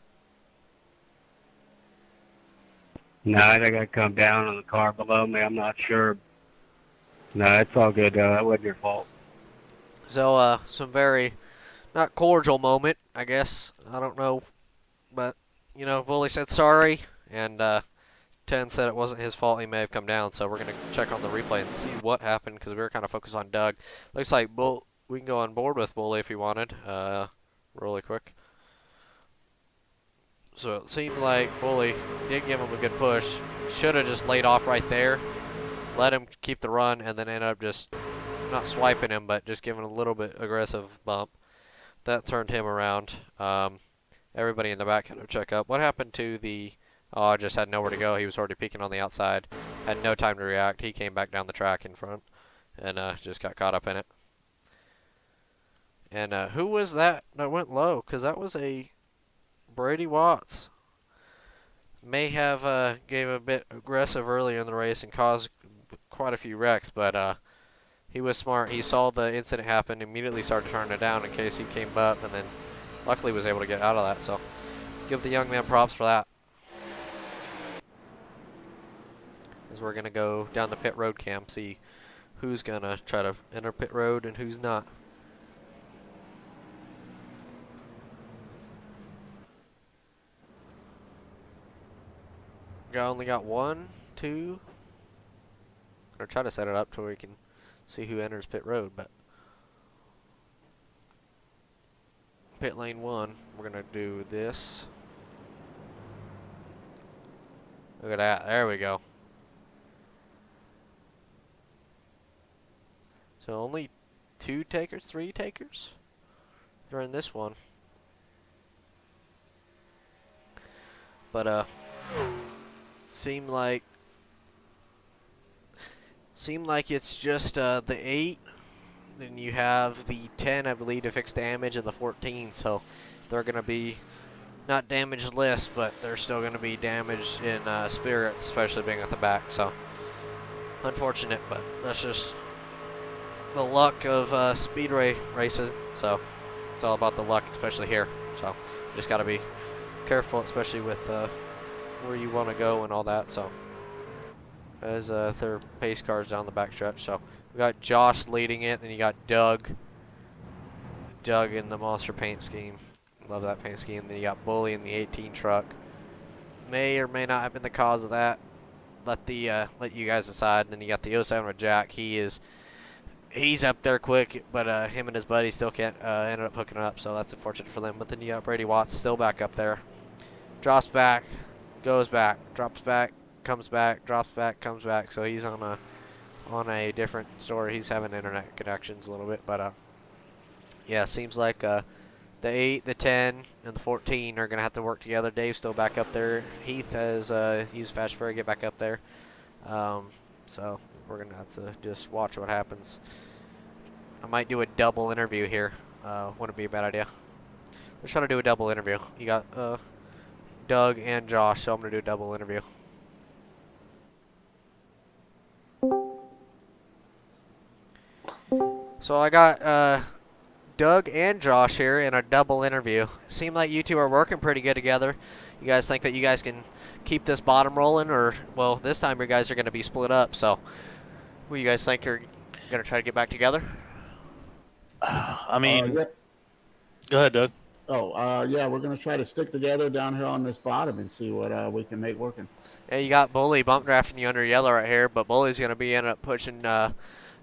No, I think I come down on the car below me. I'm not sure. No, it's all good. That wasn't your fault. So, some very not cordial moment, I guess. I don't know. But, you know, Bully said sorry, and 10 said it wasn't his fault. He may have come down. So we're going to check on the replay and see what happened, because we were kind of focused on Doug. Looks like we can go on board with Bully if he wanted, really quick. So it seemed like Bully did give him a good push. Should have just laid off right there, let him keep the run, and then ended up just not swiping him, but just giving a little bit aggressive bump. That turned him around. Everybody in the back had to check up. What happened to the... Oh, just had nowhere to go. He was already peeking on the outside. Had no time to react. He came back down the track in front and just got caught up in it. And who was that went low? Because that was a Brady Watts. May have gave a bit aggressive earlier in the race and caused quite a few wrecks, but he was smart. He saw the incident happen, immediately started turning it down in case he came up, and then luckily was able to get out of that. So give the young man props for that. As we're going to go down the pit road cam, see who's going to try to enter pit road and who's not. Only got 1, 2. Or try to set it up to where we can see who enters pit road, but pit lane 1, we're gonna do this. Look at that, there we go. So only 2 takers, 3 takers? They're in this one. But seemed like it's just the 8, then you have the 10, I believe, to fix damage, and the 14. So they're going to be not damaged less, but they're still going to be damaged in spirits, especially being at the back. So unfortunate, but that's just the luck of speedway racing. So it's all about the luck, especially here. So you just got to be careful, especially with where you want to go and all that. So as their pace cars down the backstretch. So we got Josh leading it, then you got Doug in the monster paint scheme. Love that paint scheme. Then you got Bully in the 18 truck. May or may not have been the cause of that. Let you guys decide. And then you got the 07 with Jack. He he's up there quick, but him and his buddy still can't ended up hooking up, so that's unfortunate for them. But then you got Brady Watts still back up there. Drops back, goes back, drops back, comes back, drops back, comes back. So he's on a different story. He's having internet connections a little bit, but yeah, seems like the 8, the 10, and the 14 are gonna have to work together. Dave's still back up there. Heath has used Fashberry to get back up there. So we're gonna have to just watch what happens. I might do a double interview here. Wouldn't be a bad idea. Let's try to do a double interview. You got Doug and Josh, so I'm gonna do a double interview. So I got Doug and Josh here in a double interview. Seem like you two are working pretty good together. You guys think that you guys can keep this bottom rolling, or, well, this time you guys are going to be split up, so what do you guys think you're going to try to get back together? I mean, Yeah. go ahead, Doug. Yeah, we're gonna try to stick together down here on this bottom and see what we can make working. Yeah, you got Bully bump drafting you under yellow right here, but Bully's going to be end up pushing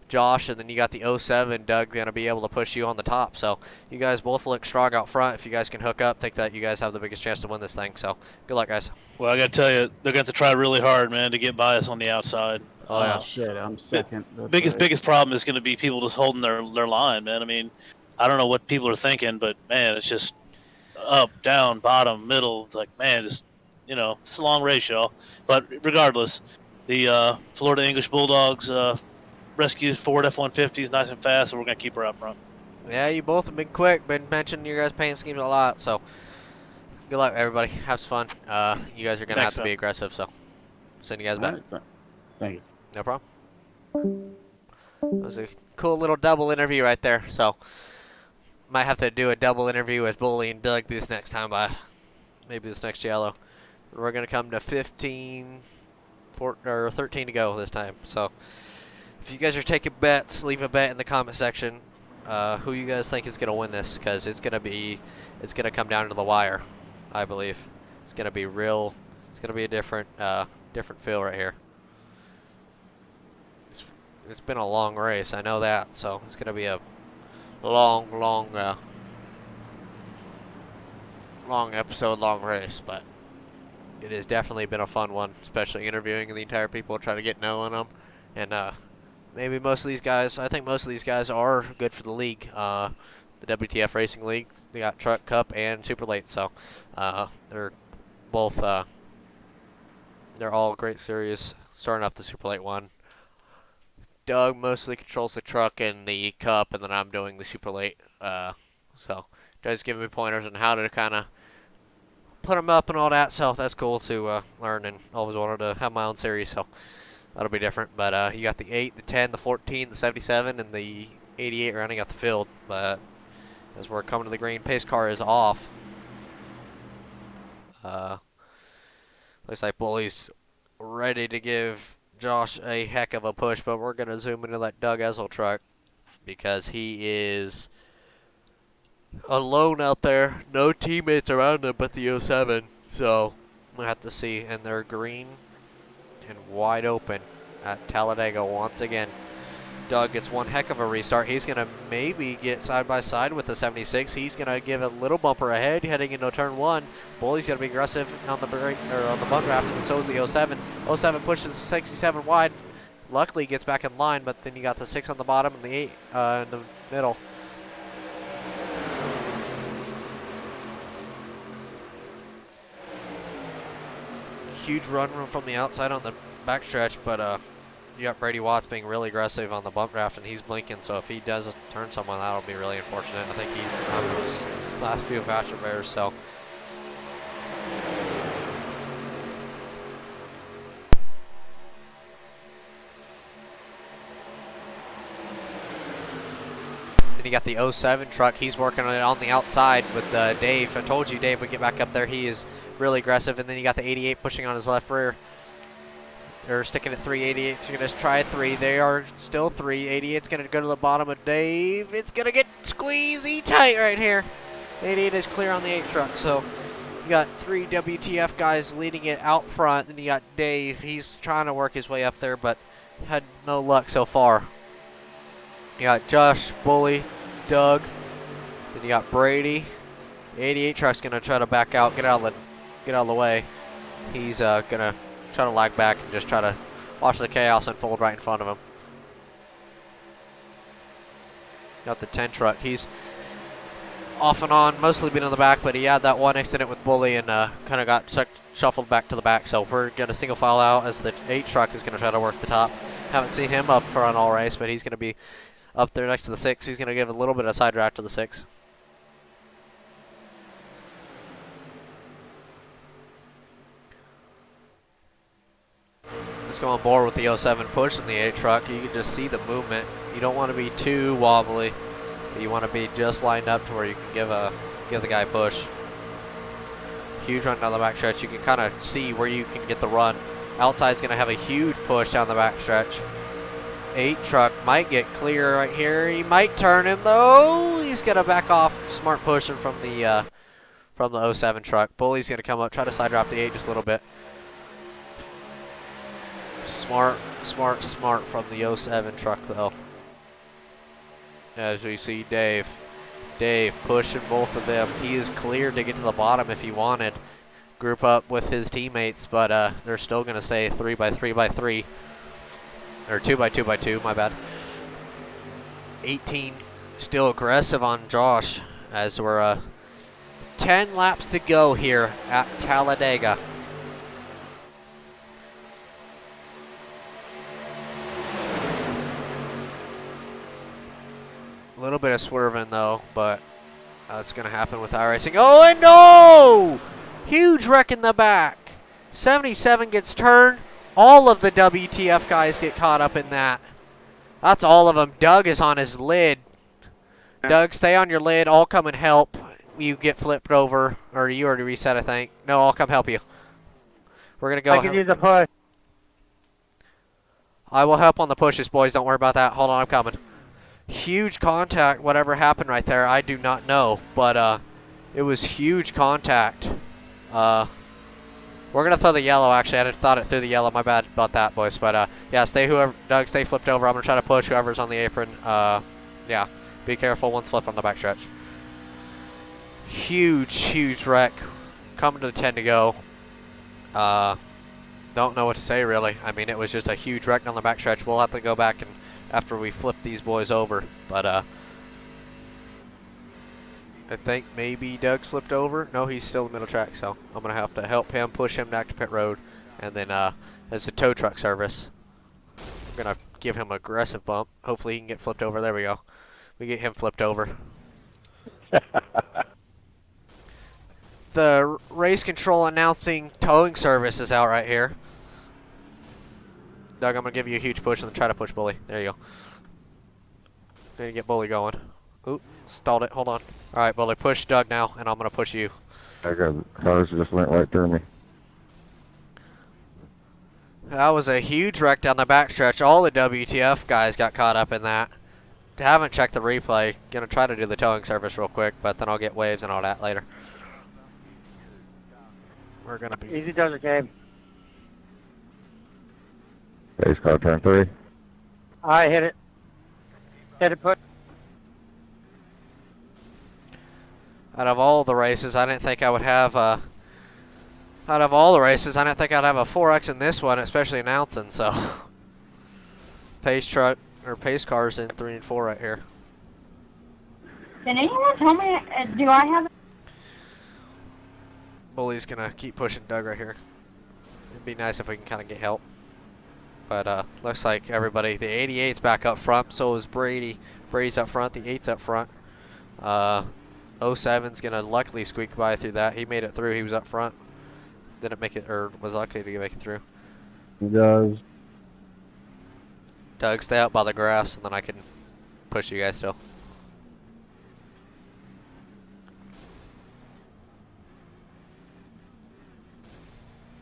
Josh, and then you got the 07 Doug going to be able to push you on the top. So you guys both look strong out front. If you guys can hook up, think that you guys have the biggest chance to win this thing. So good luck, guys. Well, I got to tell you, they're going to have to try really hard, man, to get by us on the outside. Oh, yeah. Shit, I'm second. That's Biggest right. biggest problem is going to be people just holding their line, man. I mean, I don't know what people are thinking, but man, it's just up, down, bottom, middle. It's like, man, just, it's a long race, y'all. But regardless, the Florida English Bulldogs rescues Ford F-150s nice and fast, so we're going to keep her up front. Yeah, you both have been quick, been mentioning your guys' paint schemes a lot, so good luck, everybody. Have some fun. You guys are going to have to be aggressive, so send you guys back. All right, thank you. No problem. That was a cool little double interview right there, so might have to do a double interview with Bully and Doug this next time maybe this next yellow. We're going to come to 13 to go this time, so if you guys are taking bets, leave a bet in the comment section. Who you guys think is going to win this? Because it's going to come down to the wire, I believe. It's going to be real. It's going to be a different feel right here. It's been a long race, I know that. So it's going to be a long episode, long race. But it has definitely been a fun one, especially interviewing the entire people, trying to get knowing them, and maybe most of these guys, I think most of these guys are good for the league, the WTF Racing League. They got Truck, Cup, and Super Late, so they're both, they're all great series, starting up the Super Late one. Doug mostly controls the Truck and the Cup, and then I'm doing the Super Late, so Doug's giving me pointers on how to kind of put them up and all that, so that's cool to learn, and always wanted to have my own series, so that'll be different. But you got the 8, the 10, the 14, the 77, and the 88 rounding out the field. But as we're coming to the green, pace car is off. Looks like Bully's ready to give Josh a heck of a push, but we're going to zoom into that Doug Essel truck because he is alone out there. No teammates around him but the 07. So we'll have to see. And they're green and wide open at Talladega once again. Doug gets one heck of a restart. He's going to maybe get side by side with the 76. He's going to give a little bumper ahead heading into turn 1. Bully's going to be aggressive on the brake, or on the bun raft, and so is the 07. 07 pushes the 67 wide. Luckily gets back in line, but then you got the 6 on the bottom and the 8 in the middle. Huge run room from the outside on the backstretch, but you got Brady Watts being really aggressive on the bump raft, and he's blinking, so if he does turn someone, that'll be really unfortunate. I think he's on those last few faster bears, so. Then you got the 07 truck. He's working on it on the outside with Dave. I told you Dave would get back up there. He is really aggressive, and then you got the 88 pushing on his left rear. They're sticking at 388. So you're going to try 3. They are still 3. 88's going to go to the bottom of Dave. It's going to get squeezy tight right here. 88 is clear on the 8 truck. So you got 3 WTF guys leading it out front. Then you got Dave. He's trying to work his way up there, but had no luck so far. You got Josh, Bully, Doug. Then you got Brady. The 88 truck's gonna try to back out, get out of the way. He's gonna try to lag back and just try to watch the chaos unfold right in front of him. Got the 10 truck. He's off and on, mostly been in the back, but he had that one accident with Bully and kind of got shuffled back to the back. So we're gonna single file out as the 8 truck is gonna try to work the top. Haven't seen him up front all race, but he's gonna be up there next to the 6. He's gonna give a little bit of side draft to the 6. Let's go on board with the 07 pushing the 8 truck. You can just see the movement. You don't want to be too wobbly. You want to be just lined up to where you can give the guy a push. Huge run down the backstretch. You can kind of see where you can get the run. Outside's going to have a huge push down the backstretch. 8 truck might get clear right here. He might turn him though. He's going to back off. Smart pushing from the 07 truck. Bully's going to come up, try to side drop the 8 just a little bit. Smart from the 07 truck though. As we see Dave pushing both of them. He is cleared to get to the bottom if he wanted. Group up with his teammates, but they're still going to stay 3x3x3. Or 2x2x2, my bad. 18 still aggressive on Josh as we're 10 laps to go here at Talladega. A little bit of swerving though, but that's going to happen with iRacing. Oh, and no! Huge wreck in the back. 77 gets turned. All of the WTF guys get caught up in that. That's all of them. Doug is on his lid. Doug, stay on your lid. I'll come and help. You get flipped over, or you already reset, I think. No, I'll come help you. We're going to go. I can use the push. I will help on the pushes, boys. Don't worry about that. Hold on, I'm coming. Huge contact, whatever happened right there, I do not know, but it was huge contact. We're gonna throw the yellow. Actually, I thought it threw the yellow. My bad about that, boys. But yeah, Doug, stay flipped over. I'm gonna try to push whoever's on the apron. Yeah, be careful. One's flip on the backstretch. Huge wreck. Coming to the 10 to go. Don't know what to say really. I mean, it was just a huge wreck on the backstretch. We'll have to go back and after we flip these boys over, but I think maybe Doug's flipped over. No, he's still in the middle track, so I'm gonna have to help him push him back to pit road, and then as a tow truck service, I'm gonna give him an aggressive bump. Hopefully he can get flipped over. There we go. We get him flipped over. The race control announcing towing service is out right here. Doug, I'm going to give you a huge push and then try to push Bully. There you go. Need to get Bully going. Oop, stalled it. Hold on. All right, Bully, push Doug now, and I'm going to push you. I got cars just went right through me. That was a huge wreck down the backstretch. All the WTF guys got caught up in that. Haven't checked the replay. Going to try to do the towing service real quick, but then I'll get waves and all that later. We're going to be... Easy does it, Gabe. Base car turn 3. I hit it. Hit it, put. Out of all the races, I didn't think I would have out of all the races, I didn't think I'd have a 4X in this one, especially announcing, so. Pace truck, or pace cars in 3 and 4 right here. Did anyone tell me, do I have... Bully's gonna keep pushing Doug right here. It'd be nice if we can kind of get help. But looks like everybody, the 88's back up front, so is Brady. Brady's up front, the 8's up front. 07's gonna luckily squeak by through that. He made it through, he was up front. Didn't make it, or was lucky to make it through. He does. Doug, stay out by the grass, and then I can push you guys still.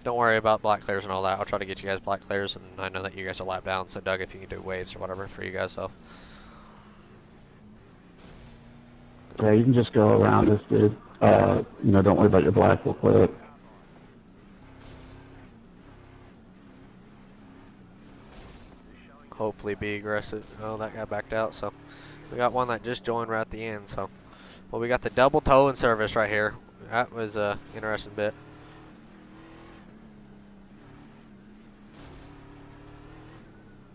Don't worry about black clears and all that. I'll try to get you guys black clears, and I know that you guys are lap down, so Doug, if you can do waves or whatever for you guys, so. Yeah, you can just go around this, dude. Don't worry about your black. We'll clear it. Hopefully be aggressive. Oh, that guy backed out, so. We got one that just joined right at the end, so. Well, we got the double towing service right here. That was a interesting bit.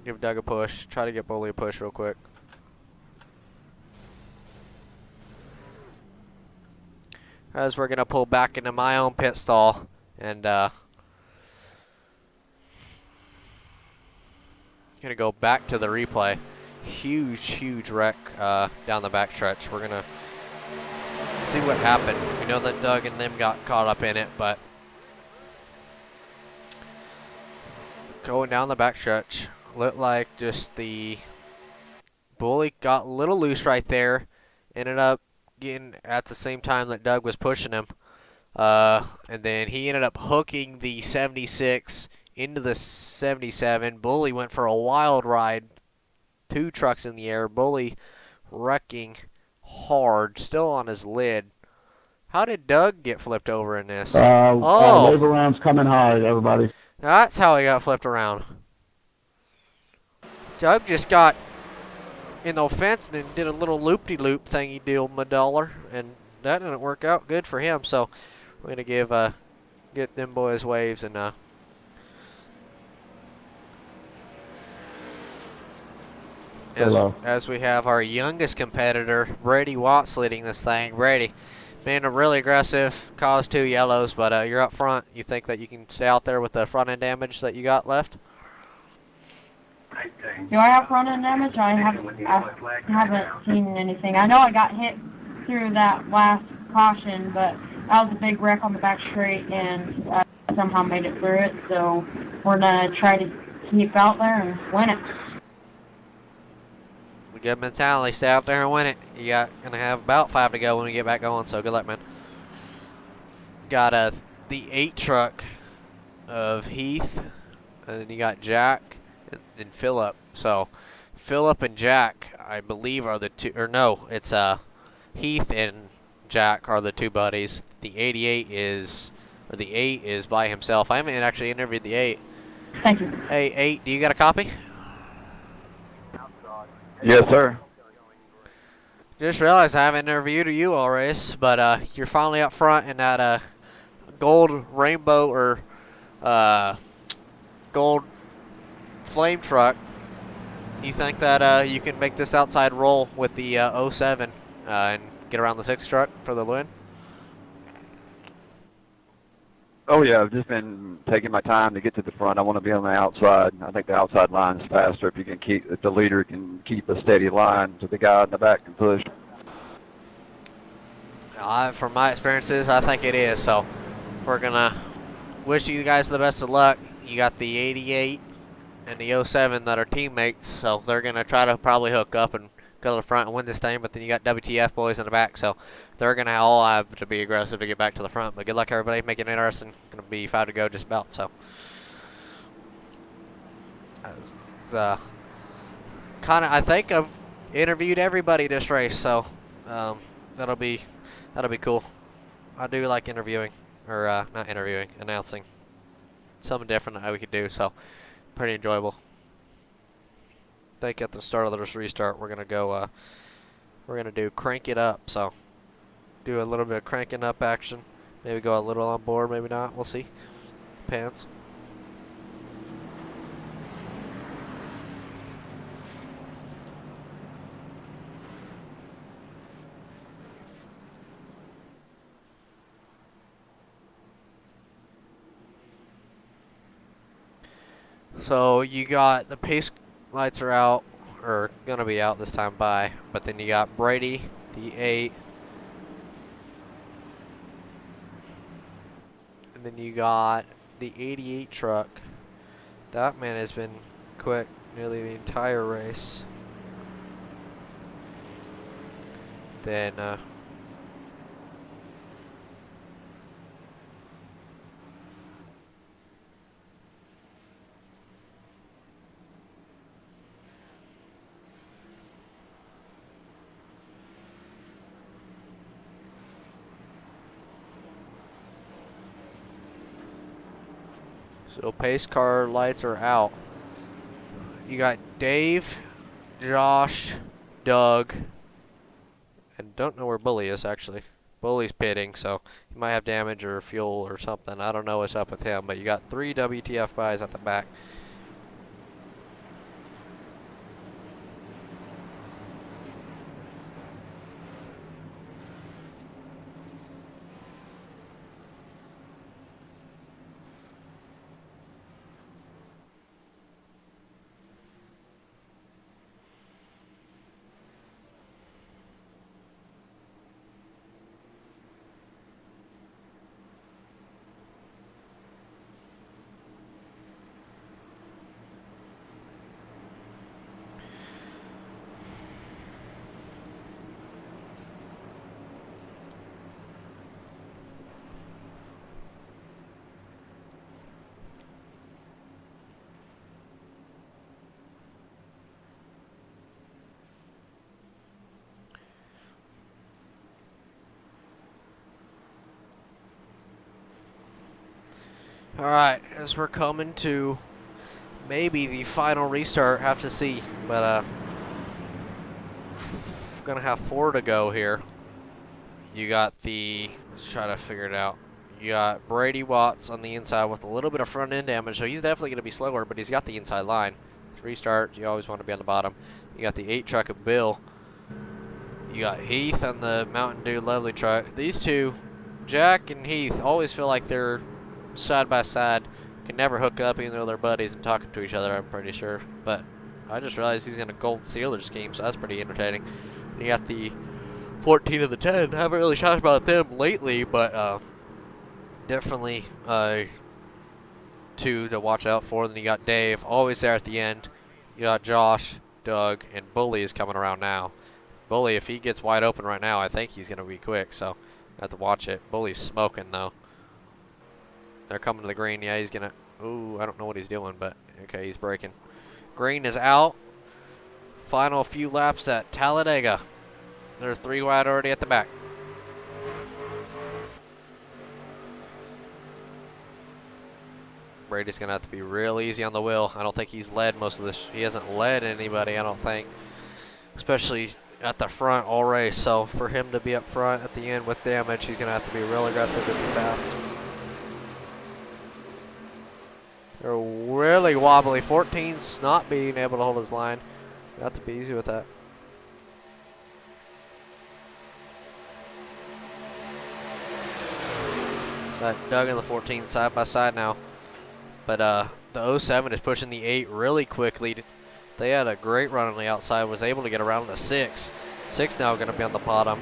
Give Doug a push. Try to get Bully a push real quick. As we're gonna pull back into my own pit stall and gonna go back to the replay. Huge wreck down the backstretch. We're gonna see what happened. We know that Doug and them got caught up in it, but going down the backstretch, looked like just the Bully got a little loose right there. Ended up getting at the same time that Doug was pushing him. And then he ended up hooking the 76 into the 77. Bully went for a wild ride. 2 trucks in the air. Bully wrecking hard, still on his lid. How did Doug get flipped over in this? Wave around's coming hard, everybody. That's how he got flipped around. Doug just got in the fence and then did a little loop-de-loop thingy deal, $1, and that didn't work out good for him. So we're gonna get them boys waves and as we have our youngest competitor, Brady Watts, leading this thing. Brady, being really aggressive, caused 2 yellows, but you're up front. You think that you can stay out there with the front end damage that you got left? Do I have front end damage? I haven't seen anything. I know I got hit through that last caution, but that was a big wreck on the back straight, and I somehow made it through it. So we're gonna try to keep out there and win it. Good mentality. Stay out there and win it. You gonna have about 5 to go when we get back going. So good luck, man. Got the 8 truck of Heath, and then you got Jack and Phillip. So Phillip and Jack, I believe, are the two. Or no, it's Heath and Jack are the 2 buddies. The 88 is, or the 8 is by himself. I haven't actually interviewed the 8. Thank you. Hey, 8, do you got a copy? Yes, sir. Just realized I haven't interviewed you all race, but you're finally up front in that gold rainbow or gold flame truck. You think that you can make this outside roll with the 07 and get around the 6 truck for the win? Oh, yeah, I've just been taking my time to get to the front. I want to be on the outside. I think the outside line is faster if the leader can keep a steady line so the guy in the back can push. From my experiences, I think it is. So we're going to wish you guys the best of luck. You got the 88 and the 07 that are teammates, so they're going to try to probably hook up and go to the front and win this thing, but then you got WTF boys in the back, so they're going to all have to be aggressive to get back to the front. But good luck, everybody. Make it interesting. Going to be 5 to go just about, so. I think I've interviewed everybody this race, so that'll be cool. I do like interviewing, or not interviewing, announcing. Something different that we could do, so pretty enjoyable. I think at the start of this restart, we're gonna go. We're gonna do crank it up. So do a little bit of cranking up action. Maybe go a little on board, maybe not. We'll see. Depends. So you got the pace lights are out, or gonna be out this time by, but then you got Brady, the 8, and then you got the 88 truck. That man has been quick nearly the entire race. Then so pace car lights are out. You got Dave, Josh, Doug, and don't know where Bully is actually. Bully's pitting, so he might have damage or fuel or something. I don't know what's up with him, but you got 3 WTF guys at the back. Alright, as we're coming to maybe the final restart, have to see, but gonna have 4 to go here. You got let's try to figure it out. You got Brady Watts on the inside with a little bit of front end damage, so he's definitely gonna be slower, but he's got the inside line. Restart, you always want to be on the bottom. You got the 8 truck of Bill. You got Heath on the Mountain Dew Lovely truck. These two, Jack and Heath, always feel like they're side by side, can never hook up even though they're buddies and talking to each other, I'm pretty sure. But I just realized he's in a gold Steelers scheme, so that's pretty entertaining. And you got the 14 of the 10. I haven't really talked about them lately, but definitely 2 to watch out for. Then you got Dave, always there at the end. You got Josh, Doug, and Bully is coming around now. Bully, if he gets wide open right now, I think he's going to be quick, so I have to watch it. Bully's smoking, though. They're coming to the green. Yeah, he's going to... Ooh, I don't know what he's doing, but okay, he's braking. Green is out. Final few laps at Talladega. There's 3 wide already at the back. Brady's going to have to be real easy on the wheel. I don't think he's led most of this. He hasn't led anybody, I don't think. Especially at the front all race. So for him to be up front at the end with damage, he's going to have to be real aggressive and be fast. They're really wobbly. 14's not being able to hold his line. You have to be easy with that. Got Doug and the 14 side by side now. But the 07 is pushing the 8 really quickly. They had a great run on the outside, was able to get around the 6. 6 now going to be on the bottom.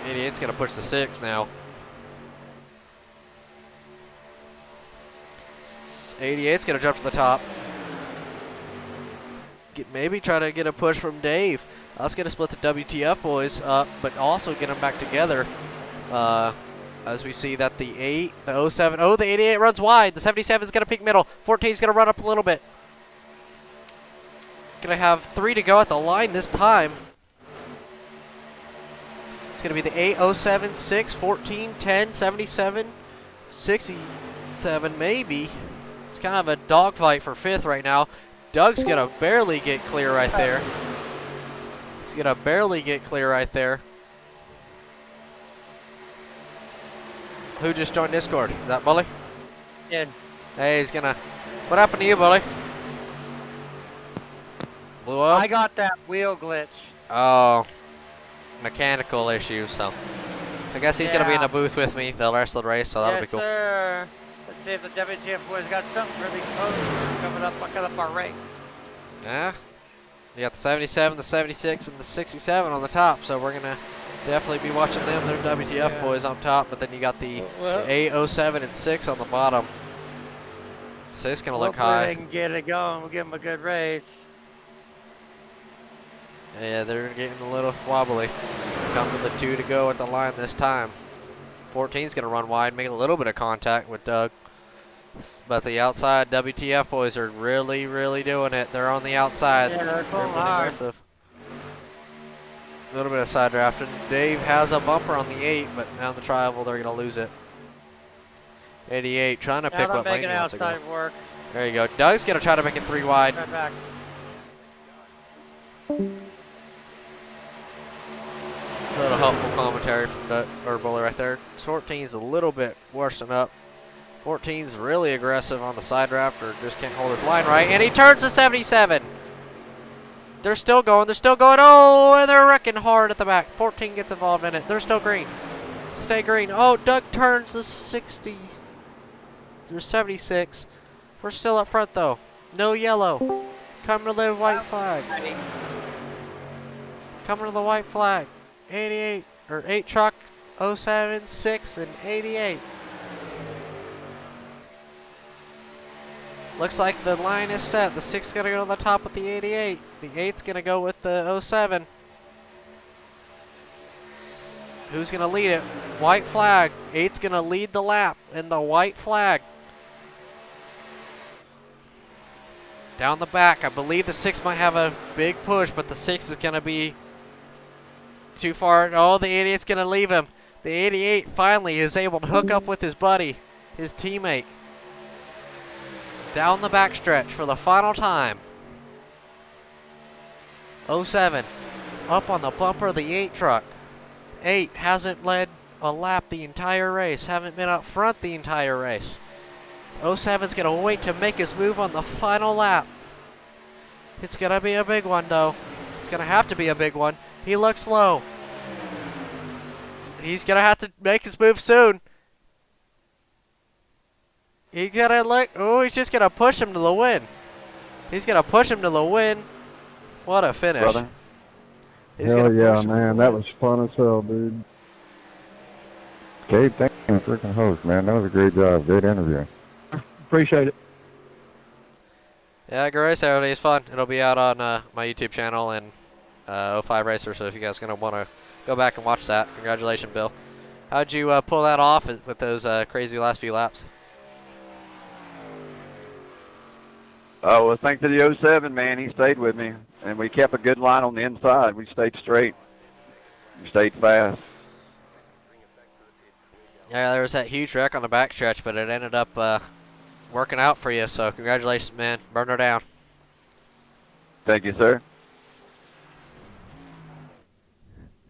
88's going to push the 6 now. 88's going to jump to the top. Maybe try to get a push from Dave. That's going to split the WTF boys up, but also get them back together. As we see that the 8, the 07, oh, the 88 runs wide. The 77 is going to peak middle. 14 is going to run up a little bit. Going to have 3 to go at the line this time. It's going to be the 8, 07, 6, 14, 10, 77, 67 maybe. It's kind of a dogfight for 5th right now. Doug's going to barely get clear right there. He's going to barely get clear right there. Who just joined Discord? Is that Bully? Yeah. Hey, he's going to... What happened to you, Bully? Blew up? I got that wheel glitch. Oh. Mechanical issue, so... I guess he's going to be in the booth with me the rest of the race, so that'll be cool. Yes, sir. Let's see if the WTF boys got something for these poses that are coming up our race. Yeah. You got the 77, the 76, and the 67 on the top, so we're going to definitely be watching them. They're WTF boys on top, but then you got the 8, 07, and 6 on the bottom. So it's going to look high. They can get it going. We'll give them a good race. Yeah, they're getting a little wobbly. Come to the 2 to go at the line this time. 14's going to run wide, make a little bit of contact with Doug. But the outside WTF boys are really, really doing it. They're on the outside. Yeah, they're pulling hard. A little bit of side drafting. Dave has a bumper on the 8, but now the tribal, they're going to lose it. 88 trying to pick what lane he wants to go. Work. There you go. Doug's going to try to make it 3 wide. Right back. A little helpful commentary from Bully right there. 14's a little bit worse up. 14's really aggressive on the side draft, or just can't hold his line right. And he turns to 77. They're still going. They're still going. Oh, and they're wrecking hard at the back. 14 gets involved in it. They're still green. Stay green. Oh, Doug turns to 60. There's 76. We're still up front, though. No yellow. Coming to the white flag. Coming to the white flag. 88, or 8 truck, 07, 6, and 88. Looks like the line is set. The 6 is going to go to the top with the 88. The 8's going to go with the 07. Who's going to lead it? White flag. 8's going to lead the lap in the white flag. Down the back, I believe the 6 might have a big push, but the 6 is going to be too far. Oh, the 88's going to leave him. The 88 finally is able to hook up with his buddy, his teammate. Down the backstretch for the final time. 07 up on the bumper of the 8 truck. 8 hasn't led a lap the entire race, haven't been up front the entire race. 07's going to wait to make his move on the final lap. It's going to be a big one, though. It's going to have to be a big one. He looks low. He's going to have to make his move soon. He's going to look. Oh, he's just going to push him to the win. He's going to push him to the win. What a finish. Brother. Hell yeah, man. That was fun as hell, dude. Gabe, thank you for the freaking host, man. That was a great job. Great interview. Appreciate it. Yeah, great race, everybody. It's fun. It'll be out on my YouTube channel and 05 Racer, so if you guys are going to want to go back and watch that, congratulations, Bill. How'd you pull that off with those crazy last few laps? Oh, well, thanks to the 07, man. He stayed with me, and we kept a good line on the inside. We stayed straight. We stayed fast. Yeah, there was that huge wreck on the backstretch, but it ended up working out for you, so congratulations, man. Burn her down. Thank you, sir.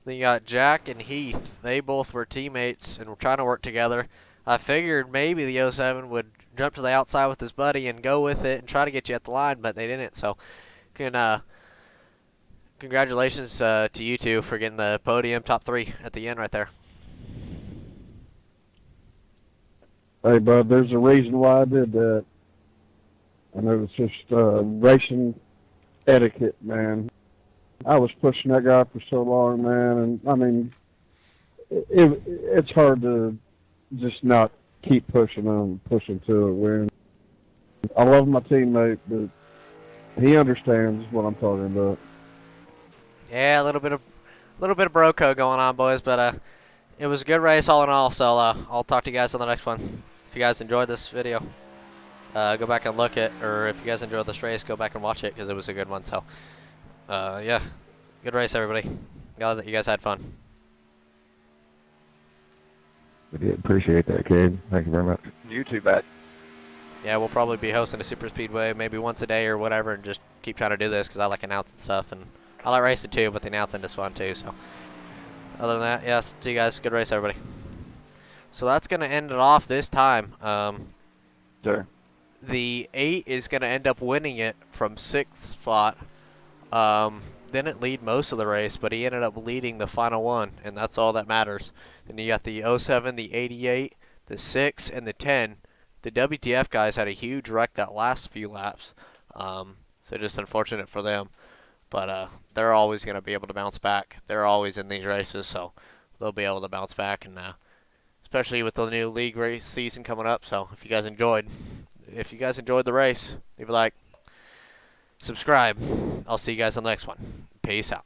Then you got Jack and Heath. They both were teammates and were trying to work together. I figured maybe the 07 would jump to the outside with his buddy and go with it and try to get you at the line, but they didn't. So, congratulations to you two for getting the podium top 3 at the end right there. Hey, bud, there's a reason why I did that. And it was just racing etiquette, man. I was pushing that guy for so long, man, and I mean, it's hard to just not keep pushing him, pushing to a win. I love my teammate, but he understands what I'm talking about. Yeah, a little bit of bro code going on, boys, but it was a good race all in all. So I'll talk to you guys on the next one. If you guys enjoyed this video, go back and look at, or if you guys enjoyed this race, go back and watch it because it was a good one. So. Yeah, good race, everybody. Glad that you guys had fun. We did appreciate that, Gabe. Thank you very much. You too, Bat. Yeah, we'll probably be hosting a super speedway maybe once a day or whatever, and just keep trying to do this because I like announcing stuff, and I like racing too, but the announcing is fun too. So, other than that, yeah, see you guys. Good race, everybody. So that's gonna end it off this time. Sure. The 8 is gonna end up winning it from 6th spot. Didn't lead most of the race, but he ended up leading the final one, and that's all that matters. And you got the 07, the 88, the 6, and the 10. The WTF guys had a huge wreck that last few laps, so just unfortunate for them. But they're always going to be able to bounce back. They're always in these races, so they'll be able to bounce back, and especially with the new league race season coming up. So if you guys enjoyed the race, leave a like. Subscribe. I'll see you guys on the next one. Peace out.